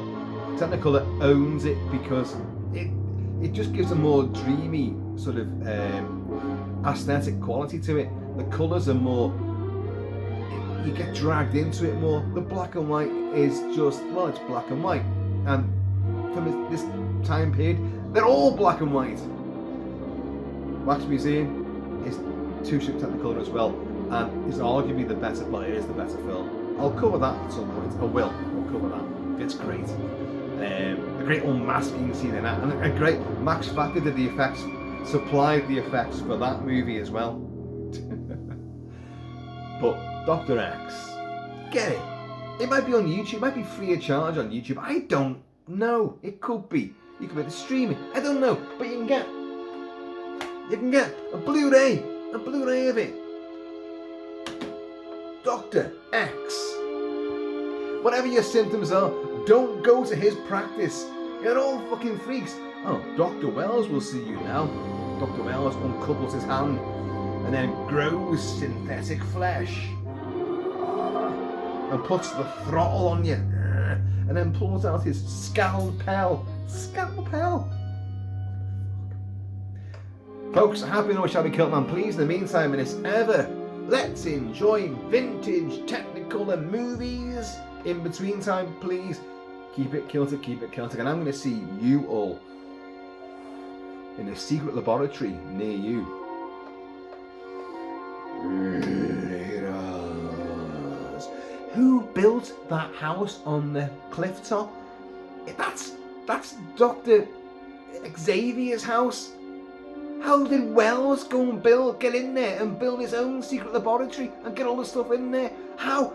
owns it because it just gives a more dreamy sort of aesthetic quality to it. The colours are more, you get dragged into it more. The black and white is just, well, it's black and white, and from this time period they're all black and white. Wax Museum is 2-strip Technicolor as well, and is arguably the better, well, it is the better film. I'll cover that at some point. I'll cover that. It's great. A great unmasking scene in that, and a great Max Factor did the effects, supplied the effects for that movie as well. But Dr. X, get it. It might be on YouTube, it might be free of charge on YouTube. I don't know. It could be. You could be able to stream it. I don't know. But you can get a Blu-ray of it. Dr. X. Whatever your symptoms are, don't go to his practice. You're all fucking freaks. Oh, Dr. Wells will see you now. Dr. Wells uncouples his hand and then grows synthetic flesh and puts the throttle on you and then pulls out his scalpel. Folks, happy no shall be Kilt-Man, please. In the meantime, and as ever, let's enjoy vintage Technicolor movies. In between time, please keep it Celtic, and I'm going to see you all in a secret laboratory near you. Later. Who built that house on the cliff top? That's Dr. Xavier's house. How did Wells go and get in there and build his own secret laboratory and get all the stuff in there? How?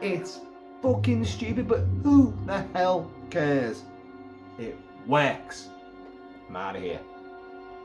It's fucking stupid, but who the hell cares? It works. I'm out of here.